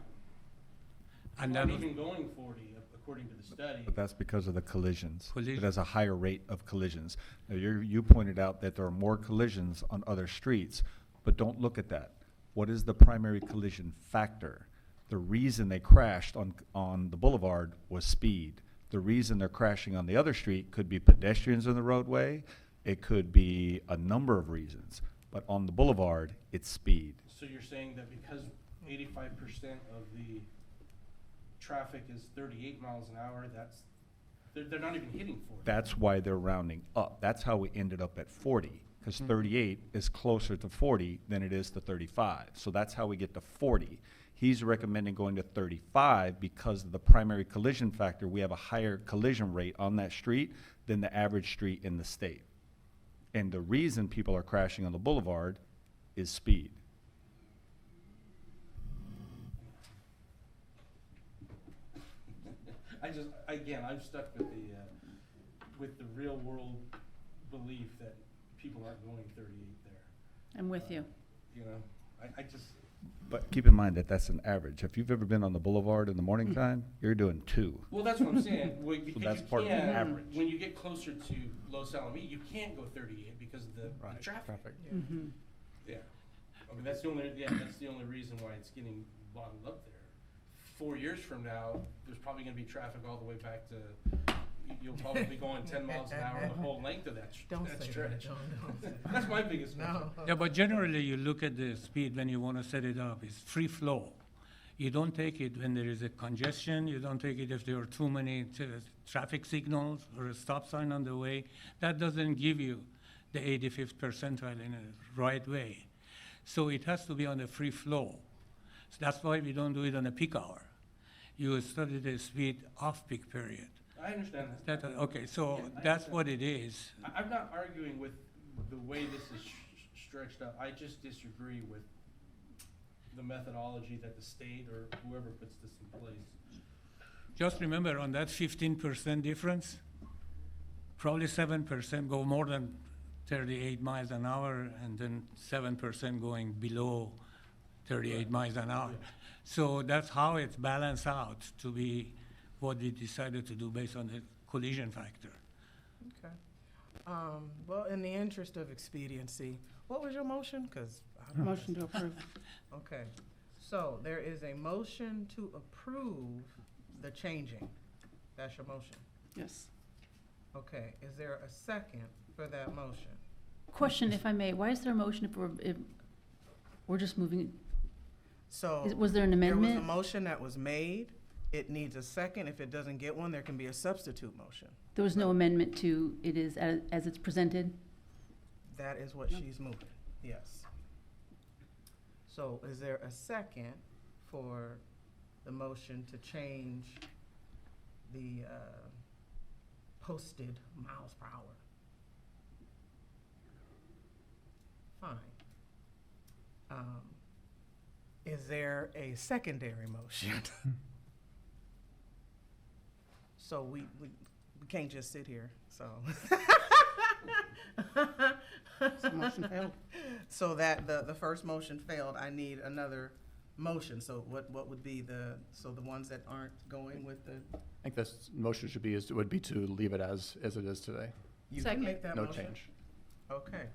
And Not that was- even going 40, according to the study. But that's because of the collisions. Collision. It has a higher rate of collisions. Now, you pointed out that there are more collisions on other streets, but don't look at that. What is the primary collision factor? The reason they crashed on the boulevard was speed. The reason they're crashing on the other street could be pedestrians in the roadway. It could be a number of reasons. But on the boulevard, it's speed. So you're saying that because 85% of the traffic is 38 miles an hour, they're not even hitting 40. That's why they're rounding up. That's how we ended up at 40, because 38 is closer to 40 than it is to 35. So that's how we get to 40. He's recommending going to 35 because of the primary collision factor. We have a higher collision rate on that street than the average street in the state. And the reason people are crashing on the boulevard is speed. I'm stuck with the real world belief that people aren't going 38 there. I'm with you. You know, I just, But keep in mind that that's an average. If you've ever been on the boulevard in the morning time, you're doing 2. well, that's what I'm saying. Well, because that's you part of the can't- average. When you get closer to Los Alamitos, you can't go 38 because of the traffic. Mm-hmm. Yeah. I mean, that's the only reason why it's getting bottled up there. 4 years from now, there's probably gonna be traffic all the way back to, you'll probably be going 10 miles an hour the whole length of that Don't that say stretch. that, John, don't say that. That's my biggest concern. Yeah, but generally you look at the speed when you want to set it up. It's free flow. You don't take it when there is a congestion. You don't take it if there are too many traffic signals or a stop sign on the way. That doesn't give you the 85th percentile in a right way. So it has to be on a free flow. So that's why we don't do it on a peak hour. You study the speed off-peak period. I understand that. Okay, so Yeah, I that's understand. what it is. I'm not arguing with the way this is stretched out. I just disagree with the methodology that the state or whoever puts this in place. Just remember, on that 15% difference, probably 7% go more than 38 miles an hour, and then 7% going below 38 miles an hour. So that's how it's balanced out to be what we decided to do based on the collision factor. Okay. Well, in the interest of expediency, what was your motion? Because Motion to approve. Okay, so there is a motion to approve the changing. That's your motion. Yes. Okay, is there a second for that motion? Question, if I may, why is there a motion if we're just moving? So. Was there an amendment? There was a motion that was made. It needs a second. If it doesn't get one, there can be a substitute motion. There was no amendment to it is as it's presented? That is what she's moving, yes. So is there a second for the motion to change the posted miles per hour. Fine. Is there a secondary motion? So we can't just sit here, so. So motion failed. So that the first motion failed, I need another motion. So what would be the ones that aren't going with the? I think this motion would be to leave it as it is today. You Second. can make that No motion? change. Okay.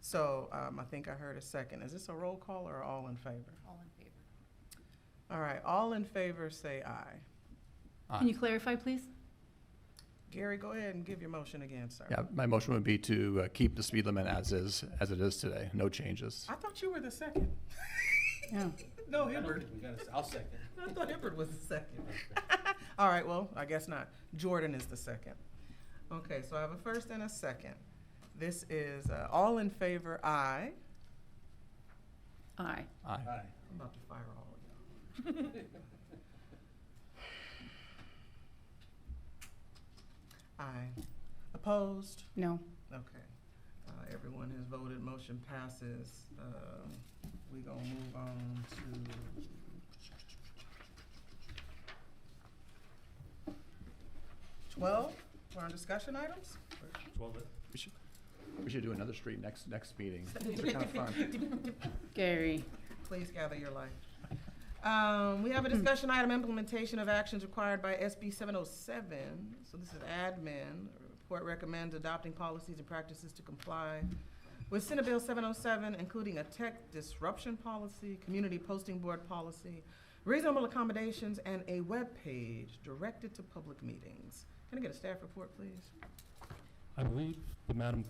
So, I think I heard a second. Is this a roll call or all in favor? All in favor. All right, all in favor, say aye. Can you clarify, please? Gary, go ahead and give your motion again, sir. Yeah, my motion would be to keep the speed limit as it is today, no changes. I thought you were the second. Yeah. No, Hibbert. I'll second. I thought Hibbert was the second. All right, well, I guess not. Jordan is the second. Okay, so I have a first and a second. This is all in favor, aye. Aye. Aye. I'm about to fire all of y'all. Aye. Opposed? No. Okay. Everyone has voted, motion passes. We gonna move on to 12 for our discussion items. 12. We should do another street next meeting. These are kind of fun. Gary. Please gather your life. We have a discussion item, implementation of actions required by SB 707. So this is admin. Report recommends adopting policies and practices to comply with Senate Bill 707, including a tech disruption policy, community posting board policy, reasonable accommodations, and a web page directed to public meetings. Can I get a staff report, please? I believe the Madam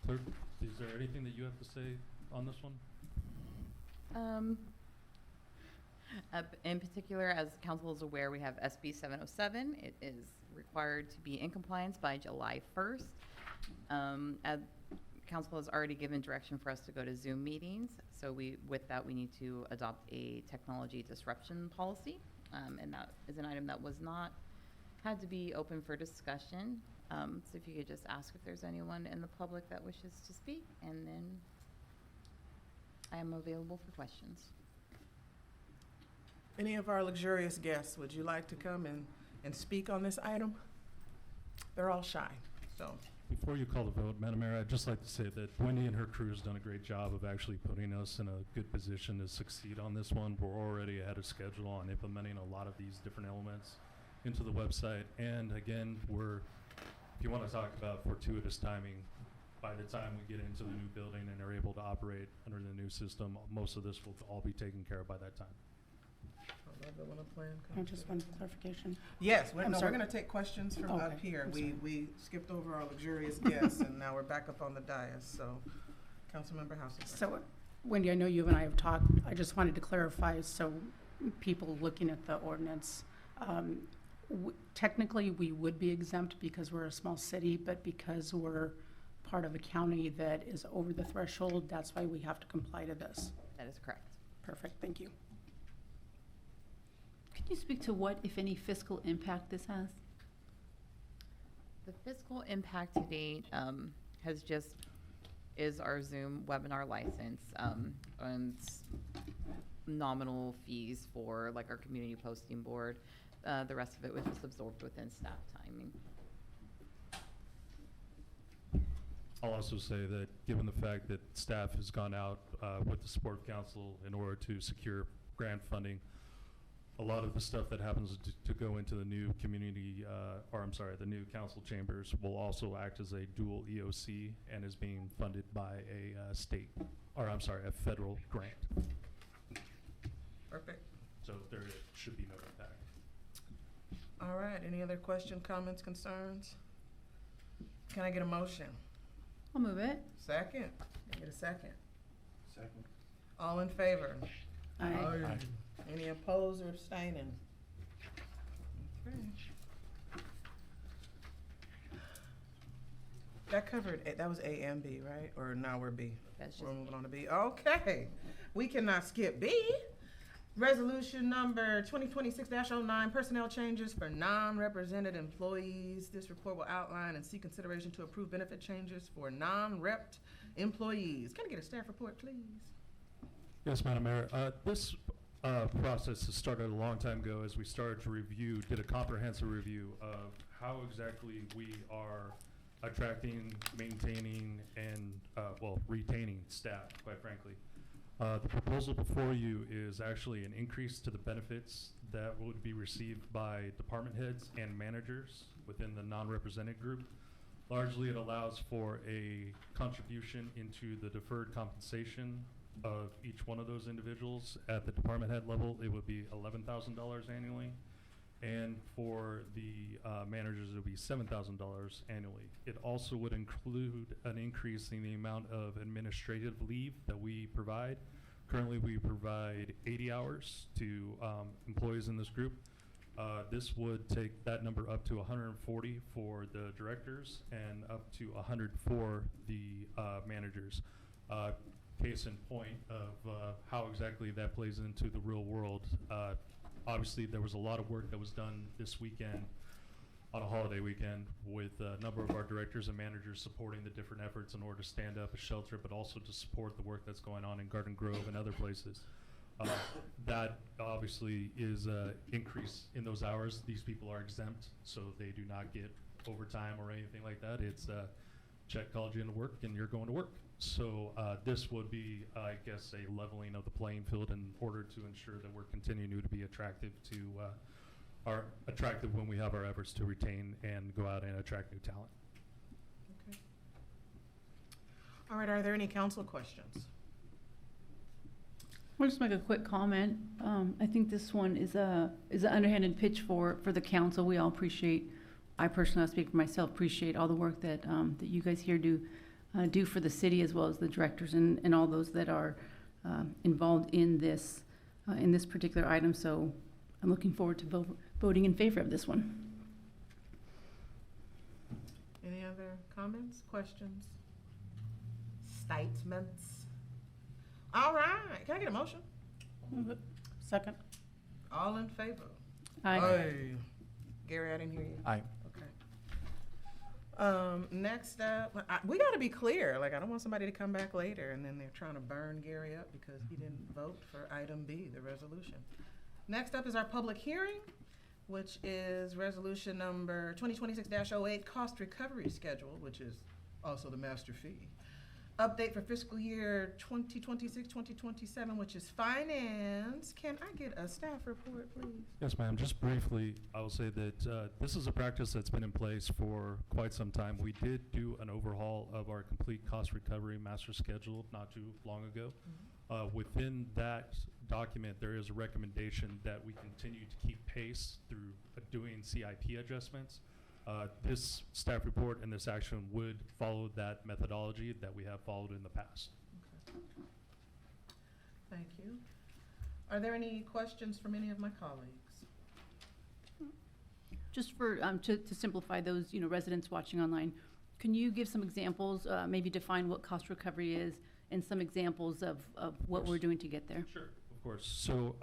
Clerk, is there anything that you have to say on this one? In particular, as council is aware, we have SB 707. It is required to be in compliance by July 1st. As council has already given direction for us to go to Zoom meetings, so with that, we need to adopt a technology disruption policy, and that is an item that was not had to be open for discussion. So if you could just ask if there's anyone in the public that wishes to speak, and then I am available for questions. Any of our luxurious guests, would you like to come and speak on this item? They're all shy, so. Before you call the vote, Madam Mayor, I'd just like to say that Wendy and her crew has done a great job of actually putting us in a good position to succeed on this one. We're already ahead of schedule on implementing a lot of these different elements into the website. And again, if you want to talk about fortuitous timing, by the time we get into the new building and are able to operate under the new system, most of this will all be taken care of by that time. I just want clarification. Yes, I'm we're sorry. gonna take questions from up Okay, here. I'm We skipped over our luxurious guests, and now we're back up on the dais, so. Councilmember House. So, Wendy, I know you and I have talked, I just wanted to clarify, so people looking at the ordinance, technically, we would be exempt because we're a small city, but because we're part of a county that is over the threshold, that's why we have to comply to this. That is correct. Perfect, thank you. Can you speak to what, if any, fiscal impact this has? The fiscal impact to date is our Zoom webinar license, and nominal fees for like our community posting board. The rest of it was just absorbed within staff timing. I'll also say that given the fact that staff has gone out with the support council in order to secure grant funding, a lot of the stuff that happens to go into the new community, the new council chambers will also act as a dual EOC and is being funded by a federal grant. Perfect. So there should be no impact. All right, any other questions, comments, concerns? Can I get a motion? I'll move it. Second? Can I get a second? Second. All in favor? Aye. Aye. Any opposed or abstaining? Okay. That covered, that was A and B, right? Or now we're B? That's We're just moving on to B. Okay, we cannot skip B. Resolution number 2026-09, personnel changes for non-represented employees. This report will outline and seek consideration to approve benefit changes for non-repped employees. Can I get a staff report, please? Yes, Madam Mayor. This process has started a long time ago as we started to did a comprehensive review of how exactly we are attracting, maintaining, and, retaining staff, quite frankly. The proposal before you is actually an increase to the benefits that would be received by department heads and managers within the non-represented group. Largely, it allows for a contribution into the deferred compensation of each one of those individuals. At the department head level, it would be $11,000 annually. And for the managers, it would be $7,000 annually. It also would include an increase in the amount of administrative leave that we provide. Currently, we provide 80 hours to employees in this group. This would take that number up to 140 for the directors and up to 100 for the managers. Case in point of how exactly that plays into the real world. Obviously, there was a lot of work that was done this weekend on a holiday weekend with a number of our directors and managers supporting the different efforts in order to stand up a shelter, but also to support the work that's going on in Garden Grove and other places. That obviously is an increase in those hours. These people are exempt, so they do not get overtime or anything like that. It's check called you into work and you're going to work. So this would be, I guess, a leveling of the playing field in order to ensure that we're continuing to be attractive to attractive when we have our efforts to retain and go out and attract new talent. Okay. All right, are there any council questions? I'll just make a quick comment. I think this one is an underhanded pitch for the council. We all appreciate, I personally, I'll speak for myself, appreciate all the work that that you guys here do for the city, as well as the directors and all those that are involved in this particular item. So I'm looking forward to voting in favor of this one. Any other comments, questions, statements? All right, can I get a motion? Second. All in favor? Aye. Gary, I didn't hear you. Aye. Okay. Next up, we gotta be clear, like, I don't want somebody to come back later and then they're trying to burn Gary up because he didn't vote for item B, the resolution. Next up is our public hearing, which is resolution number 2026-08, cost recovery schedule, which is also the master fee. Update for fiscal year 2026-2027, which is finance. Can I get a staff report, please? Yes, ma'am. Just briefly, I will say that this is a practice that's been in place for quite some time. We did do an overhaul of our complete cost recovery master schedule not too long ago. Within that document, there is a recommendation that we continue to keep pace through doing CIP adjustments. This staff report and this action would follow that methodology that we have followed in the past. Okay. Thank you. Are there any questions from any of my colleagues? Just for to simplify those residents watching online, can you give some examples, maybe define what cost recovery is and some examples of what we're doing to get there? Sure. Of course. So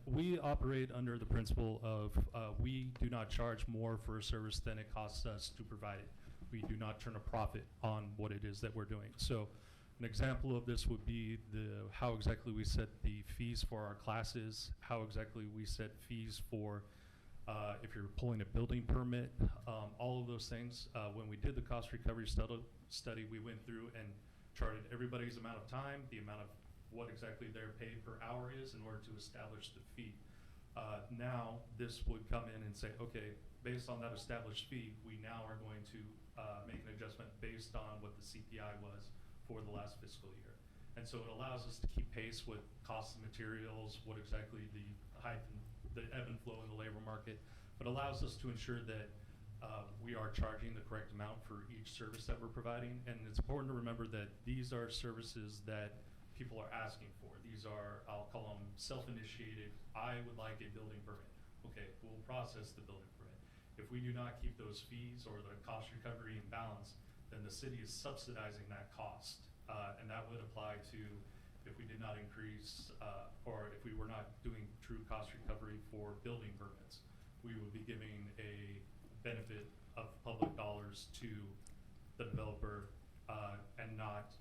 we operate under the principle of we do not charge more for a service than it costs us to provide it. We do not turn a profit on what it is that we're doing. So an example of this would be how exactly we set the fees for our classes, how exactly we set fees for if you're pulling a building permit, all of those things. When we did the cost recovery study, we went through and charted everybody's amount of time, the amount of what exactly their pay per hour is in order to establish the fee. Now, this would come in and say, okay, based on that established fee, we now are going to make an adjustment based on what the CPI was for the last fiscal year. And so it allows us to keep pace with costs of materials, what exactly the height and the ebb and flow in the labor market, but allows us to ensure that we are charging the correct amount for each service that we're providing. And it's important to remember that these are services that people are asking for. These are, I'll call them self-initiated. I would like a building permit. Okay, we'll process the building permit. If we do not keep those fees or the cost recovery in balance, then the city is subsidizing that cost. And that would apply to if we did not increase, or if we were not doing true cost recovery for building permits, we would be giving a benefit of public dollars to the developer, and not,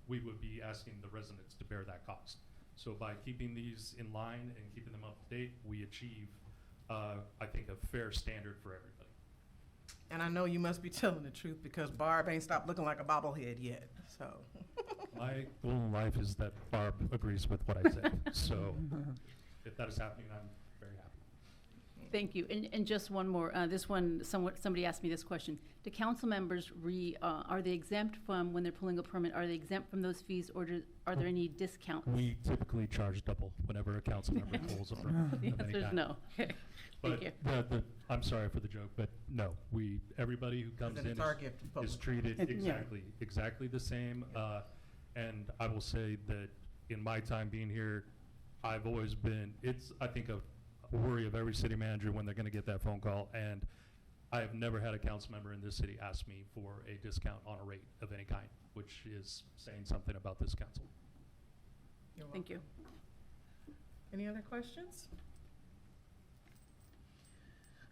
we would be asking the residents to bear that cost. So by keeping these in line and keeping them up to date, we achieve, I think, a fair standard for everybody. And I know you must be telling the truth because Barb ain't stopped looking like a bobblehead yet, so. My goal in life is that Barb agrees with what I say. So if that is happening, I'm very happy. Thank you. And just one more, this one, somebody asked me this question. Do council members are they exempt from, when they're pulling a permit, are they exempt from those fees, or are there any discounts? We typically charge double whenever a council member pulls a permit. The of any answer is kind. no. Okay. But Thank you. I'm sorry for the joke, but no, everybody who comes Then in it's our gift to the is public. treated Yeah. exactly the same. And I will say that in my time being here, I've always been, it's, I think, a worry of every city manager when they're gonna get that phone call. And I have never had a council member in this city ask me for a discount on a rate of any kind, which is saying something about this council. Thank you. Any other questions?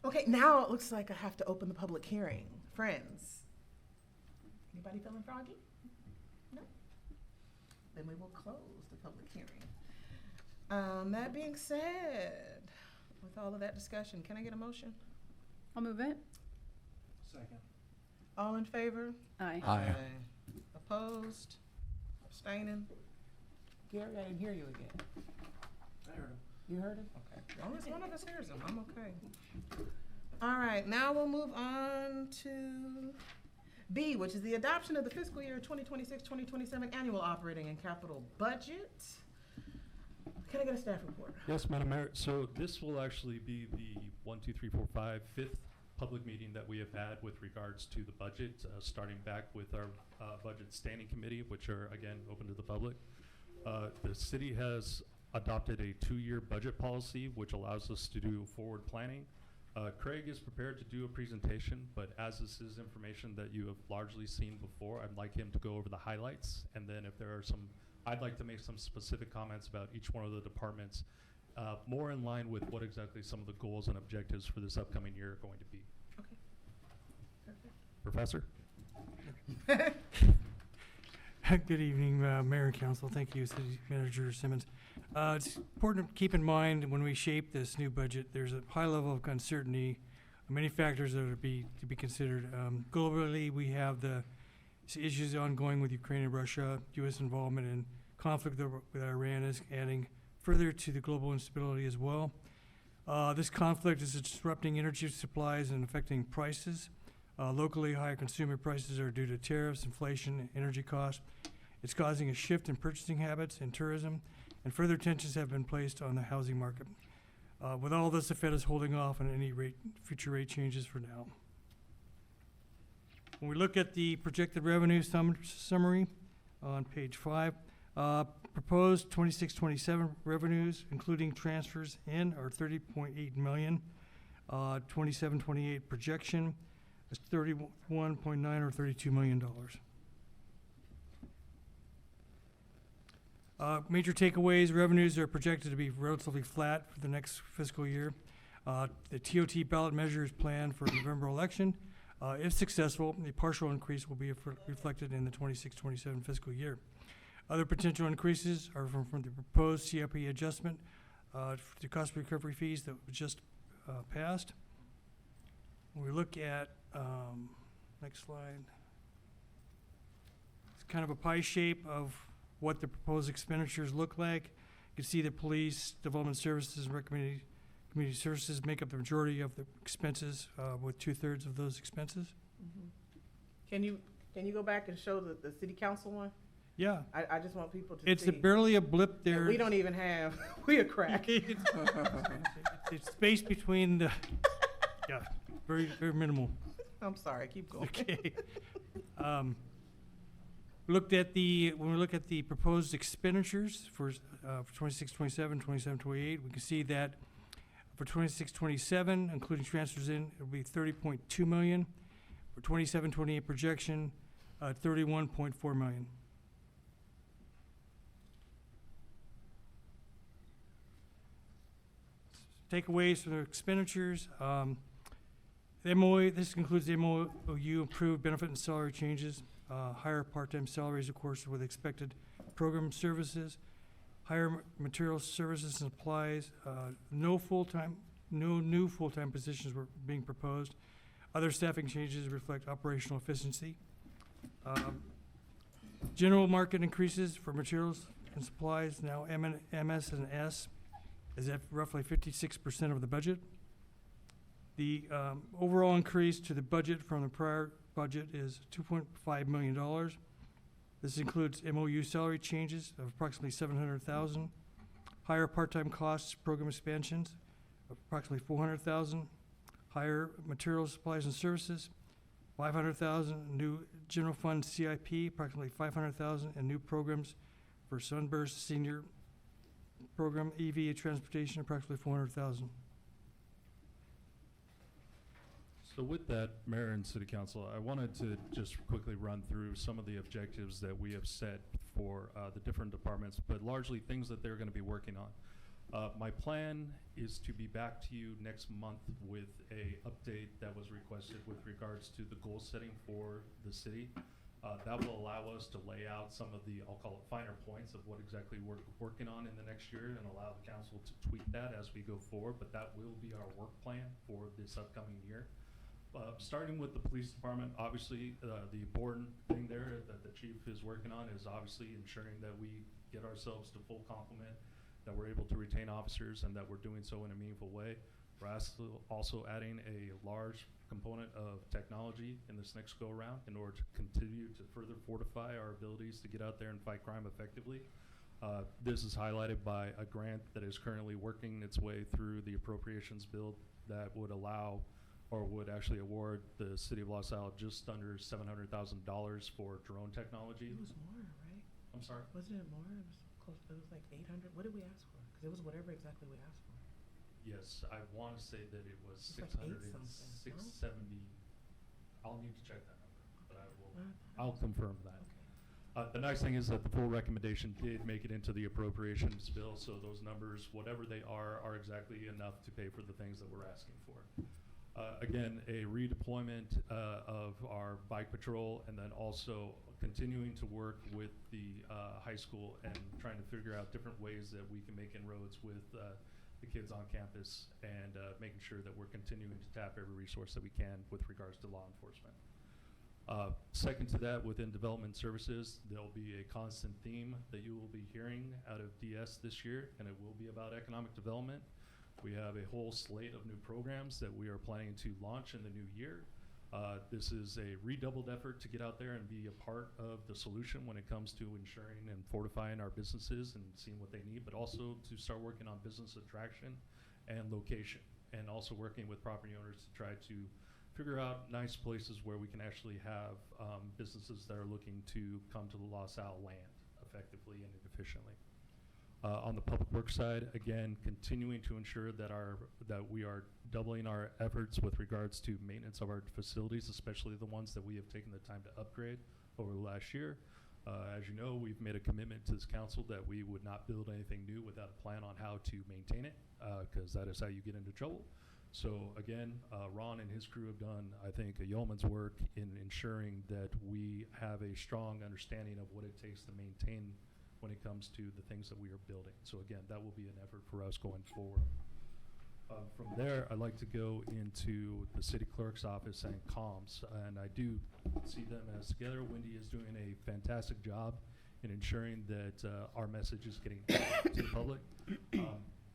Okay, now it looks like I have to open the public hearing. Friends, anybody feeling froggy? No? Then we will close the public hearing. That being said, with all of that discussion, can I get a motion? I'll move it. Second. All in favor? Aye. Aye. Opposed? Abstaining? Gary, I didn't hear you again. I heard him. You heard him? Okay. As long as one of us hears him, I'm okay. All right, now we'll move on to B, which is the adoption of the fiscal year 2026-2027 annual operating and capital budget. Can I get a staff report? Yes, Madam Mayor. So this will actually be the 5th public meeting that we have had with regards to the budget, starting back with our budget standing committee, which are, again, open to the public. The city has adopted a 2-year budget policy, which allows us to do forward planning. Craig is prepared to do a presentation, but as this is information that you have largely seen before, I'd like him to go over the highlights, and then if there are some, I'd like to make some specific comments about each one of the departments, more in line with what exactly some of the goals and objectives for this upcoming year are going to be. Okay. Professor? Good evening, Mayor and Council. Thank you, City Manager Simmons. It's important to keep in mind when we shape this new budget, there's a high level of uncertainty, many factors that are to be considered. Globally, we have the issues ongoing with Ukraine and Russia, U.S. involvement in conflict with Iran is adding further to the global instability as well. This conflict is disrupting energy supplies and affecting prices. Locally, higher consumer prices are due to tariffs, inflation, and energy costs. It's causing a shift in purchasing habits and tourism, and further tensions have been placed on the housing market. With all this, the Fed is holding off on any future rate changes for now. When we look at the projected revenue summary on page 5, proposed 26-27 revenues, including transfers in, are $30.8 million. 27-28 projection is $31.9 or $32 million. Major takeaways: revenues are projected to be relatively flat for the next fiscal year. The TOT ballot measure is planned for November election. If successful, a partial increase will be reflected in the 26-27 fiscal year. Other potential increases are from the proposed CIP adjustment to cost recovery fees that was just passed. When we look at, next slide, it's kind of a pie shape of what the proposed expenditures look like. You can see the police, development services, and recommended community services make up the majority of the expenses, with 2/3 of those expenses. Can you go back and show the city council one? Yeah. I just want people to It's see. barely a blip there. We don't even have, we a crack. It's space between the, yeah, very, very minimal. I'm sorry, keep going. Okay. When we look at the proposed expenditures for 26-27, 27-28, we can see that for 26-27, including transfers in, it'll be $30.2 million. For 27-28 projection, $31.4 million. takeaways from the expenditures. The MOA, this includes the MOU, improved benefit and salary changes, higher part-time salaries, of course, with expected program services, higher materials, services, and supplies, no new full-time positions were being proposed. Other staffing changes reflect operational efficiency. General market increases for materials and supplies, now MS and S, is at roughly 56% of the budget. The overall increase to the budget from the prior budget is $2.5 million. This includes MOU salary changes of approximately $700,000, higher part-time costs, program expansions of approximately $400,000, higher materials, supplies, and services, $500,000, new general fund CIP, approximately $500,000, and new programs for Sunburst Senior Program, EV transportation, approximately $400,000. So with that, Mayor and City Council, I wanted to just quickly run through some of the objectives that we have set for the different departments, but largely things that they're going to be working on. My plan is to be back to you next month with a update that was requested with regards to the goal setting for the city. That will allow us to lay out some of the, I'll call it finer points of what exactly we're working on in the next year and allow the council to tweak that as we go forward, but that will be our work plan for this upcoming year. Starting with the police department, obviously the important thing there that the chief is working on is obviously ensuring that we get ourselves to full complement, that we're able to retain officers and that we're doing so in a meaningful way. We're also adding a large component of technology in this next go around in order to continue to further fortify our abilities to get out there and fight crime effectively. This is highlighted by a grant that is currently working its way through the appropriations bill that would allow or would actually award the City of Los Alamitos just under $700,000 for drone technology. It was more, right? I'm sorry? Wasn't it more? It was close, it was like 800. What did we ask for? Because it was whatever exactly we asked for. Yes, I want to say that it was It's like 600 8 and something, 670. I'll need to check that number, but Well, I'll confirm that. Okay. The nice thing is that the full recommendation did make it into the appropriations bill, so those numbers, whatever they are exactly enough to pay for the things that we're asking for. Again, a redeployment of our bike patrol, and then also continuing to work with the high school and trying to figure out different ways that we can make inroads with the kids on campus and making sure that we're continuing to tap every resource that we can with regards to law enforcement. Second to that, within development services, there'll be a constant theme that you will be hearing out of DS this year, and it will be about economic development. We have a whole slate of new programs that we are planning to launch in the new year. This is a redoubled effort to get out there and be a part of the solution when it comes to ensuring and fortifying our businesses and seeing what they need, but also to start working on business attraction and location, and also working with property owners to try to figure out nice places where we can actually have businesses that are looking to come to the Los Al land effectively and efficiently. On the public works side, again, continuing to ensure that we are doubling our efforts with regards to maintenance of our facilities, especially the ones that we have taken the time to upgrade over the last year. As you know, we've made a commitment to this council that we would not build anything new without a plan on how to maintain it, because that is how you get into trouble. So again, Ron and his crew have done, I think, a yeoman's work in ensuring that we have a strong understanding of what it takes to maintain when it comes to the things that we are building. So again, that will be an effort for us going forward. From there, I'd like to go into the city clerk's office and comms, and I do see them as together. Wendy is doing a fantastic job in ensuring that our message is getting out to the public.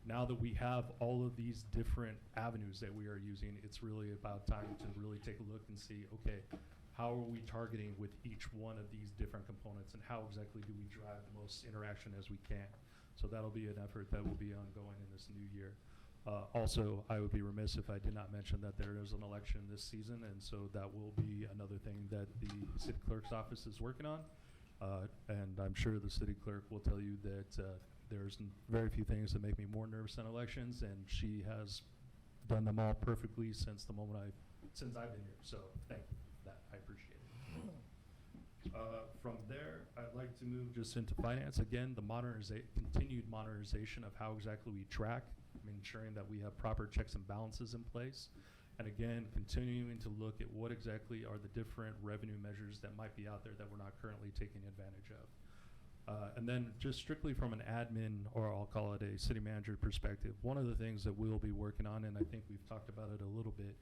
Now that we have all of these different avenues that we are using, it's really about time to really take a look and see, okay, how are we targeting with each one of these different components, and how exactly do we drive the most interaction as we can? So that'll be an effort that will be ongoing in this new year. Also, I would be remiss if I did not mention that there is an election this season, and so that will be another thing that the city clerk's office is working on. And I'm sure the city clerk will tell you that there's very few things that make me more nervous than elections, and she has done them all perfectly since I've been here. So thank you. I appreciate it. From there, I'd like to move just into finance. Again, the continued modernization of how exactly we track ensuring that we have proper checks and balances in place. And again, continuing to look at what exactly are the different revenue measures that might be out there that we're not currently taking advantage of. And then just strictly from an admin, or I'll call it a city manager perspective, one of the things that we'll be working on, and I think we've talked about it a little bit,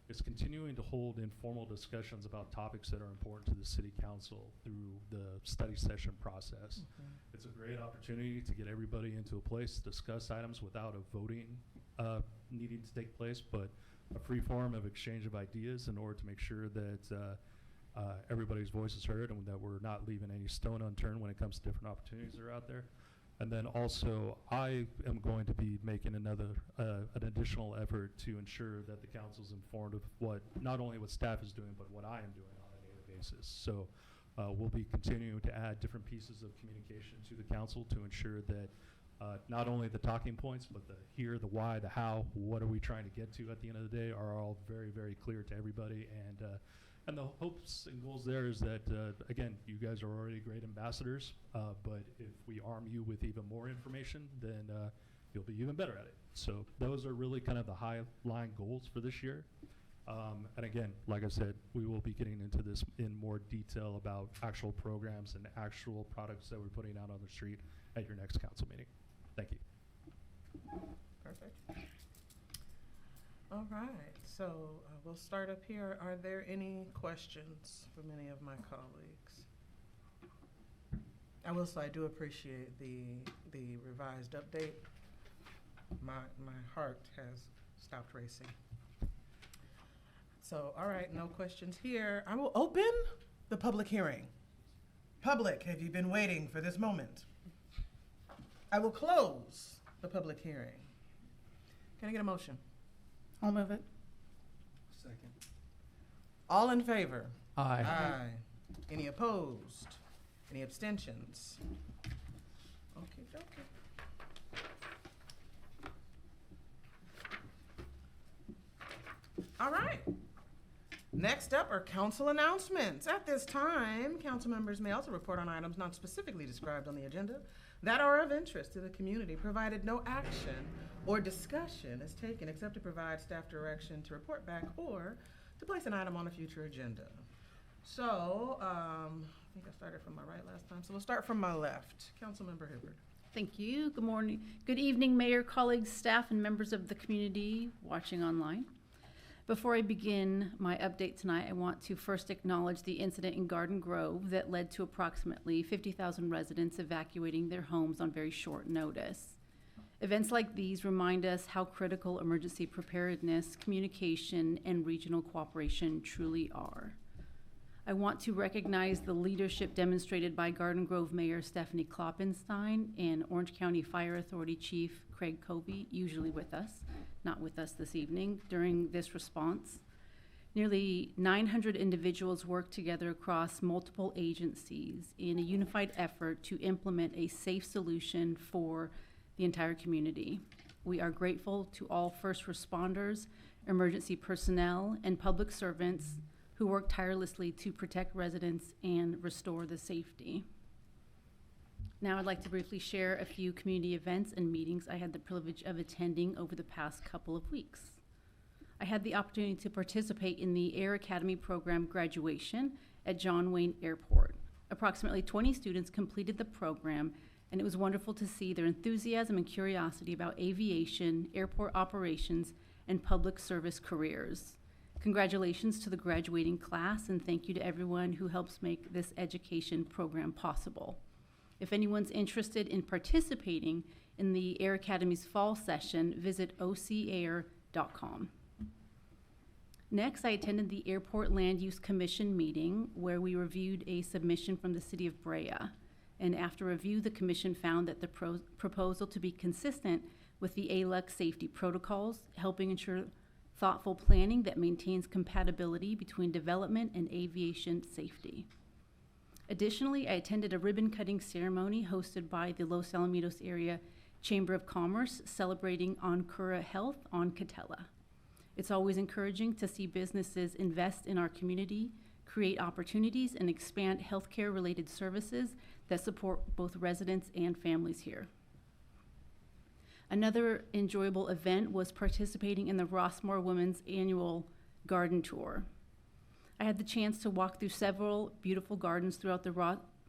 is continuing to hold informal discussions about topics that are important to the city council through the study session process. It's a great opportunity to get everybody into a place to discuss items without a voting needing to take place, but a free form of exchange of ideas in order to make sure that everybody's voice is heard and that we're not leaving any stone unturned when it comes to different opportunities that are out there. And then also, I am going to be making an additional effort to ensure that the council's informed of not only what staff is doing, but what I am doing on a daily basis. So we'll be continuing to add different pieces of communication to the council to ensure that not only the talking points, but the here, the why, the how, what are we trying to get to at the end of the day are all very, very clear to everybody. And the hopes and goals there is that, again, you guys are already great ambassadors, but if we arm you with even more information, then you'll be even better at it. So those are really kind of the high-line goals for this year. And again, like I said, we will be getting into this in more detail about actual programs and actual products that we're putting out on the street at your next council meeting. Thank you. Perfect. All right, so we'll start up here. Are there any questions from any of my colleagues? I will say I do appreciate the revised update. My heart has stopped racing. So, all right, no questions here. I will open the public hearing. Public, have you been waiting for this moment? I will close the public hearing. Can I get a motion? I'll move it. Second. All in favor? Aye. Aye. Any opposed? Any abstentions? Okay. All right. Next up are council announcements. At this time, council members may also report on items not specifically described on the agenda that are of interest to the community, provided no action or discussion is taken except to provide staff direction to report back or to place an item on a future agenda. So, I think I started from my right last time, so we'll start from my left. Councilmember Hibbard. Thank you. Good morning. Good evening, Mayor, colleagues, staff, and members of the community watching online. Before I begin my update tonight, I want to first acknowledge the incident in Garden Grove that led to approximately 50,000 residents evacuating their homes on very short notice. Events like these remind us how critical emergency preparedness, communication, and regional cooperation truly are. I want to recognize the leadership demonstrated by Garden Grove Mayor Stephanie Kloppenstein and Orange County Fire Authority Chief Craig Covey, usually with us, not with us this evening, during this response. Nearly 900 individuals worked together across multiple agencies in a unified effort to implement a safe solution for the entire community. We are grateful to all first responders, emergency personnel, and public servants who work tirelessly to protect residents and restore the safety. Now I'd like to briefly share a few community events and meetings I had the privilege of attending over the past couple of weeks. I had the opportunity to participate in the Air Academy program graduation at John Wayne Airport. Approximately 20 students completed the program, and it was wonderful to see their enthusiasm and curiosity about aviation, airport operations, and public service careers. Congratulations to the graduating class, and thank you to everyone who helps make this education program possible. If anyone's interested in participating in the Air Academy's fall session, visit ocair.com. Next, I attended the Airport Land Use Commission meeting where we reviewed a submission from the City of Brea. And after review, the commission found that the proposal to be consistent with the ALUC safety protocols, helping ensure thoughtful planning that maintains compatibility between development and aviation safety. Additionally, I attended a ribbon-cutting ceremony hosted by the Los Alamitos Area Chamber of Commerce celebrating Ancora Health on Katella. It's always encouraging to see businesses invest in our community, create opportunities, and expand healthcare-related services that support both residents and families here. Another enjoyable event was participating in the Rossmore Women's Annual Garden Tour. I had the chance to walk through several beautiful gardens throughout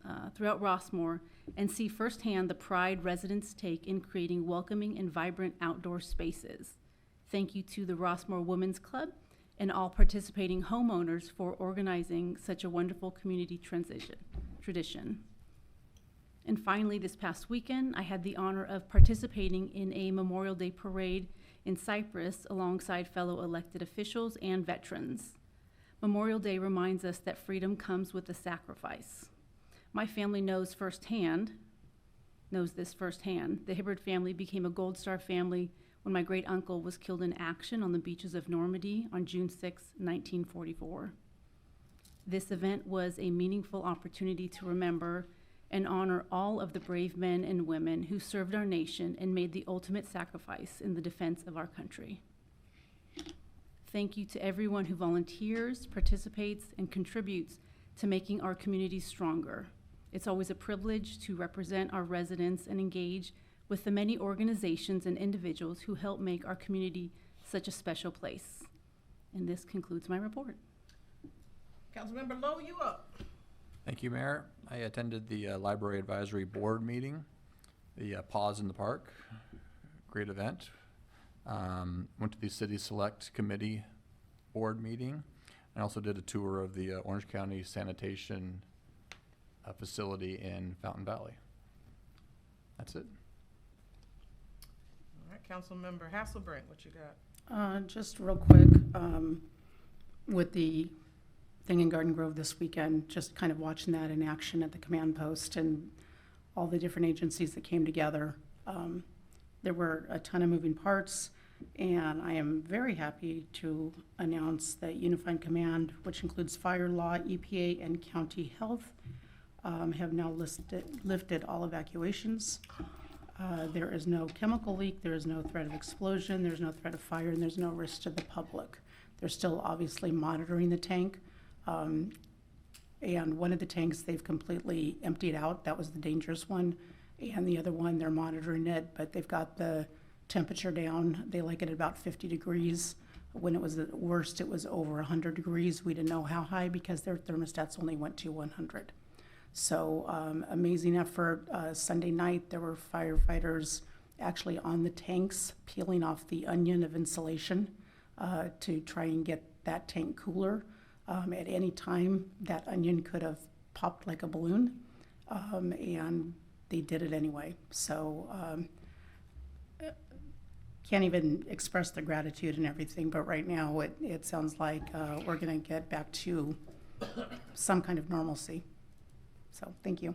Rossmore and see firsthand the pride residents take in creating welcoming and vibrant outdoor spaces. Thank you to the Rossmore Women's Club and all participating homeowners for organizing such a wonderful community tradition. And finally, this past weekend, I had the honor of participating in a Memorial Day parade in Cyprus alongside fellow elected officials and veterans. Memorial Day reminds us that freedom comes with a sacrifice. My family knows this firsthand. The Hibbard family became a Gold Star family when my great uncle was killed in action on the beaches of Normandy on June 6, 1944. This event was a meaningful opportunity to remember and honor all of the brave men and women who served our nation and made the ultimate sacrifice in the defense of our country. Thank you to everyone who volunteers, participates, and contributes to making our communities stronger. It's always a privilege to represent our residents and engage with the many organizations and individuals who help make our community such a special place. And this concludes my report. Councilmember Lowe, you up. Thank you, Mayor. I attended the Library Advisory Board meeting, the Pause in the Park, great event. Went to the City Select Committee Board meeting. I also did a tour of the Orange County Sanitation facility in Fountain Valley. That's it. All right, Councilmember Hasselbrink, what you got? Just real quick, with the thing in Garden Grove this weekend, just kind of watching that in action at the command post and all the different agencies that came together. There were a ton of moving parts, and I am very happy to announce that Unified Command, which includes fire, law, EPA, and county health, have now lifted all evacuations. There is no chemical leak, there is no threat of explosion, there's no threat of fire, and there's no risk to the public. They're still obviously monitoring the tank. And one of the tanks they've completely emptied out. That was the dangerous one. And the other one, they're monitoring it, but they've got the temperature down. They like it at about 50 degrees. When it was the worst, it was over 100 degrees. We didn't know how high because their thermostats only went to 100. So amazing effort. Sunday night, there were firefighters actually on the tanks peeling off the onion of insulation to try and get that tank cooler. At any time, that onion could have popped like a balloon, and they did it anyway. So can't even express the gratitude and everything, but right now it sounds like we're going to get back to some kind of normalcy. So thank you.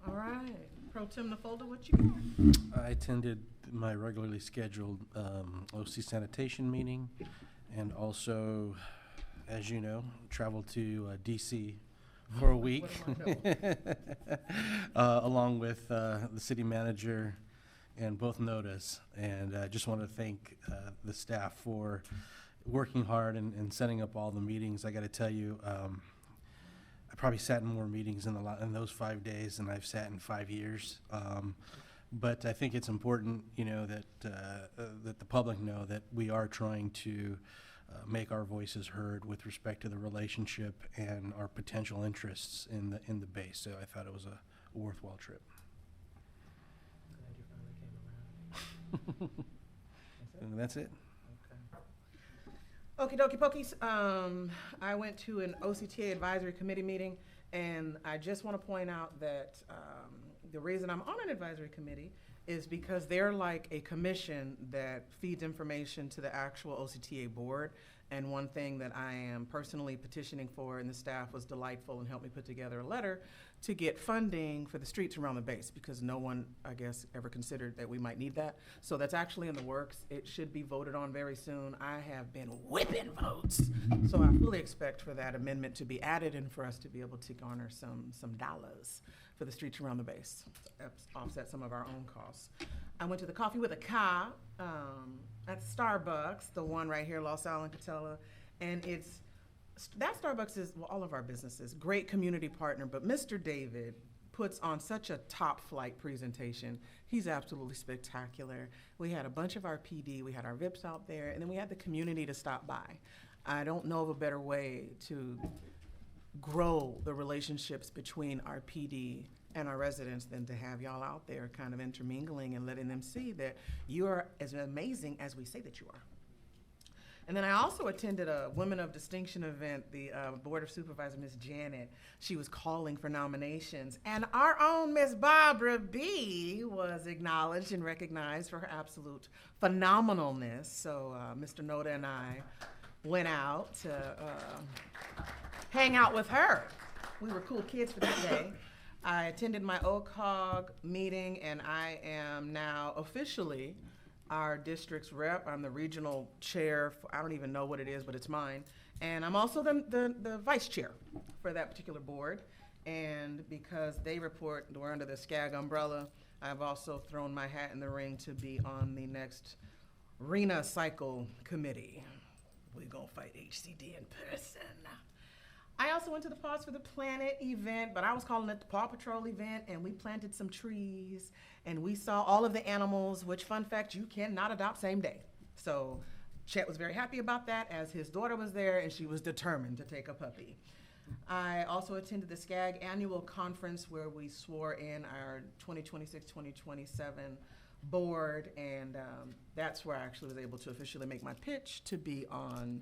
All right, Pro Tem Nafolda, what you got? I attended my regularly scheduled OC sanitation meeting, and also, as you know, traveled to DC for a week, along with the city manager and both NOTAs. And I just want to thank the staff for working hard and setting up all the meetings. I got to tell you, I probably sat in more meetings in those 5 days than I've sat in 5 years. But I think it's important, that that the public know that we are trying to make our voices heard with respect to the relationship and our potential interests in the base. So I thought it was a worthwhile trip. And that's it. Okie dokie pokies. I went to an OCTA advisory committee meeting, and I just want to point out that the reason I'm on an advisory committee is because they're like a commission that feeds information to the actual OCTA board. And one thing that I am personally petitioning for, and the staff was delightful and helped me put together a letter to get funding for the streets around the base, because no one, I guess, ever considered that we might need that. So that's actually in the works. It should be voted on very soon. I have been whipping votes. So I fully expect for that amendment to be added and for us to be able to garner some dollars for the streets around the base, offset some of our own costs. I went to the Coffee with a Ka at Starbucks, the one right here, Los Al and Katella, and that Starbucks is, well, all of our businesses, great community partner, but Mr. David puts on such a top-flight presentation. He's absolutely spectacular. We had a bunch of our PD, we had our VIPs out there, and then we had the community to stop by. I don't know of a better way to grow the relationships between our PD and our residents than to have y'all out there kind of intermingling and letting them see that you are as amazing as we say that you are. And then I also attended a Women of Distinction event, the Board of Supervisors, Ms. Janet. She was calling for nominations. And our own Ms. Barbara B. was acknowledged and recognized for her absolute phenomenalness. So Mr. Noda and I went out to hang out with her. We were cool kids for that day. I attended my OCOG meeting, and I am now officially our district's rep. I'm the regional chair. I don't even know what it is, but it's mine. And I'm also the vice chair for that particular board. And because they report, we're under the SCAG umbrella, I've also thrown my hat in the ring to be on the next RENA cycle committee. We're gonna fight HCD in person. I also went to the Pause for the Planet event, but I was calling it the Paw Patrol event, and we planted some trees, and we saw all of the animals, which, fun fact, you cannot adopt same day. So Chet was very happy about that, as his daughter was there, and she was determined to take a puppy. I also attended the SCAG annual conference where we swore in our 2026-2027 board, and that's where I actually was able to officially make my pitch to be on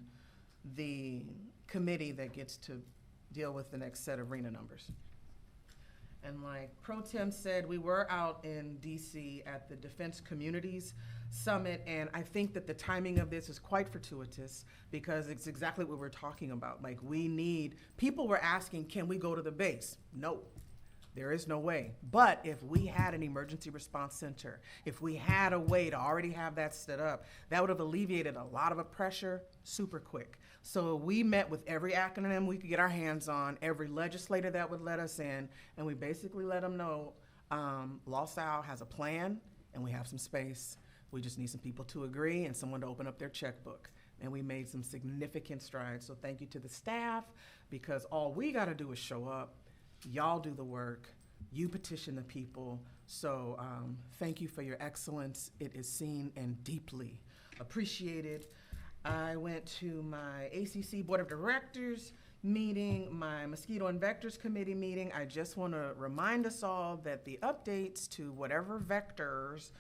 the committee that gets to deal with the next set of RENA numbers. And like Pro Tem said, we were out in DC at the Defense Communities Summit, and I think that the timing of this is quite fortuitous because it's exactly what we're talking about. Like, people were asking, can we go to the base? No. There is no way. But if we had an emergency response center, if we had a way to already have that set up, that would have alleviated a lot of the pressure super quick. So we met with every acronym we could get our hands on, every legislator that would let us in, and we basically let them know Los Al has a plan and we have some space. We just need some people to agree and someone to open up their checkbook. And we made some significant strides. So thank you to the staff, because all we got to do is show up. Y'all do the work. You petition the people. So thank you for your excellence. It is seen and deeply appreciated. I went to my ACC Board of Directors meeting, my Mosquito and Vectors Committee meeting. I just want to remind us all that the updates to whatever vectors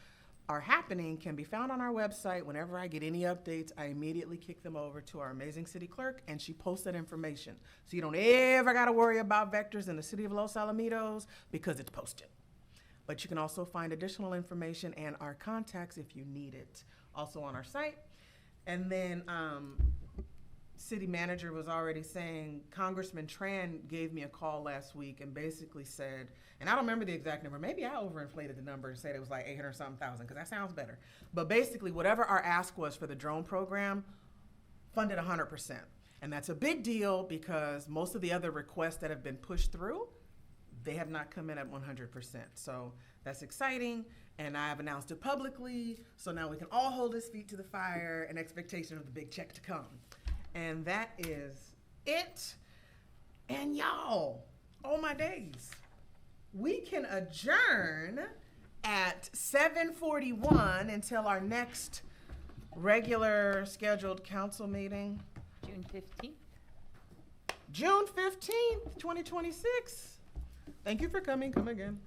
are happening can be found on our website. Whenever I get any updates, I immediately kick them over to our amazing city clerk, and she posts that information. So you don't ever got to worry about vectors in the City of Los Alamitos because it's posted. But you can also find additional information and our contacts if you need it, also on our site. And then city manager was already saying, Congressman Tran gave me a call last week and basically said, and I don't remember the exact number, maybe I overinflated the number and said it was like 800-something thousand, because that sounds better. But basically, whatever our ask was for the drone program, funded 100%. And that's a big deal because most of the other requests that have been pushed through, they have not come in at 100%. So that's exciting, and I have announced it publicly, so now we can all hold his feet to the fire in expectation of the big check to come. And that is it. And y'all, oh my days, we can adjourn at 7:41 until our next regular scheduled council meeting. June 15th. June 15th, 2026. Thank you for coming. Come again.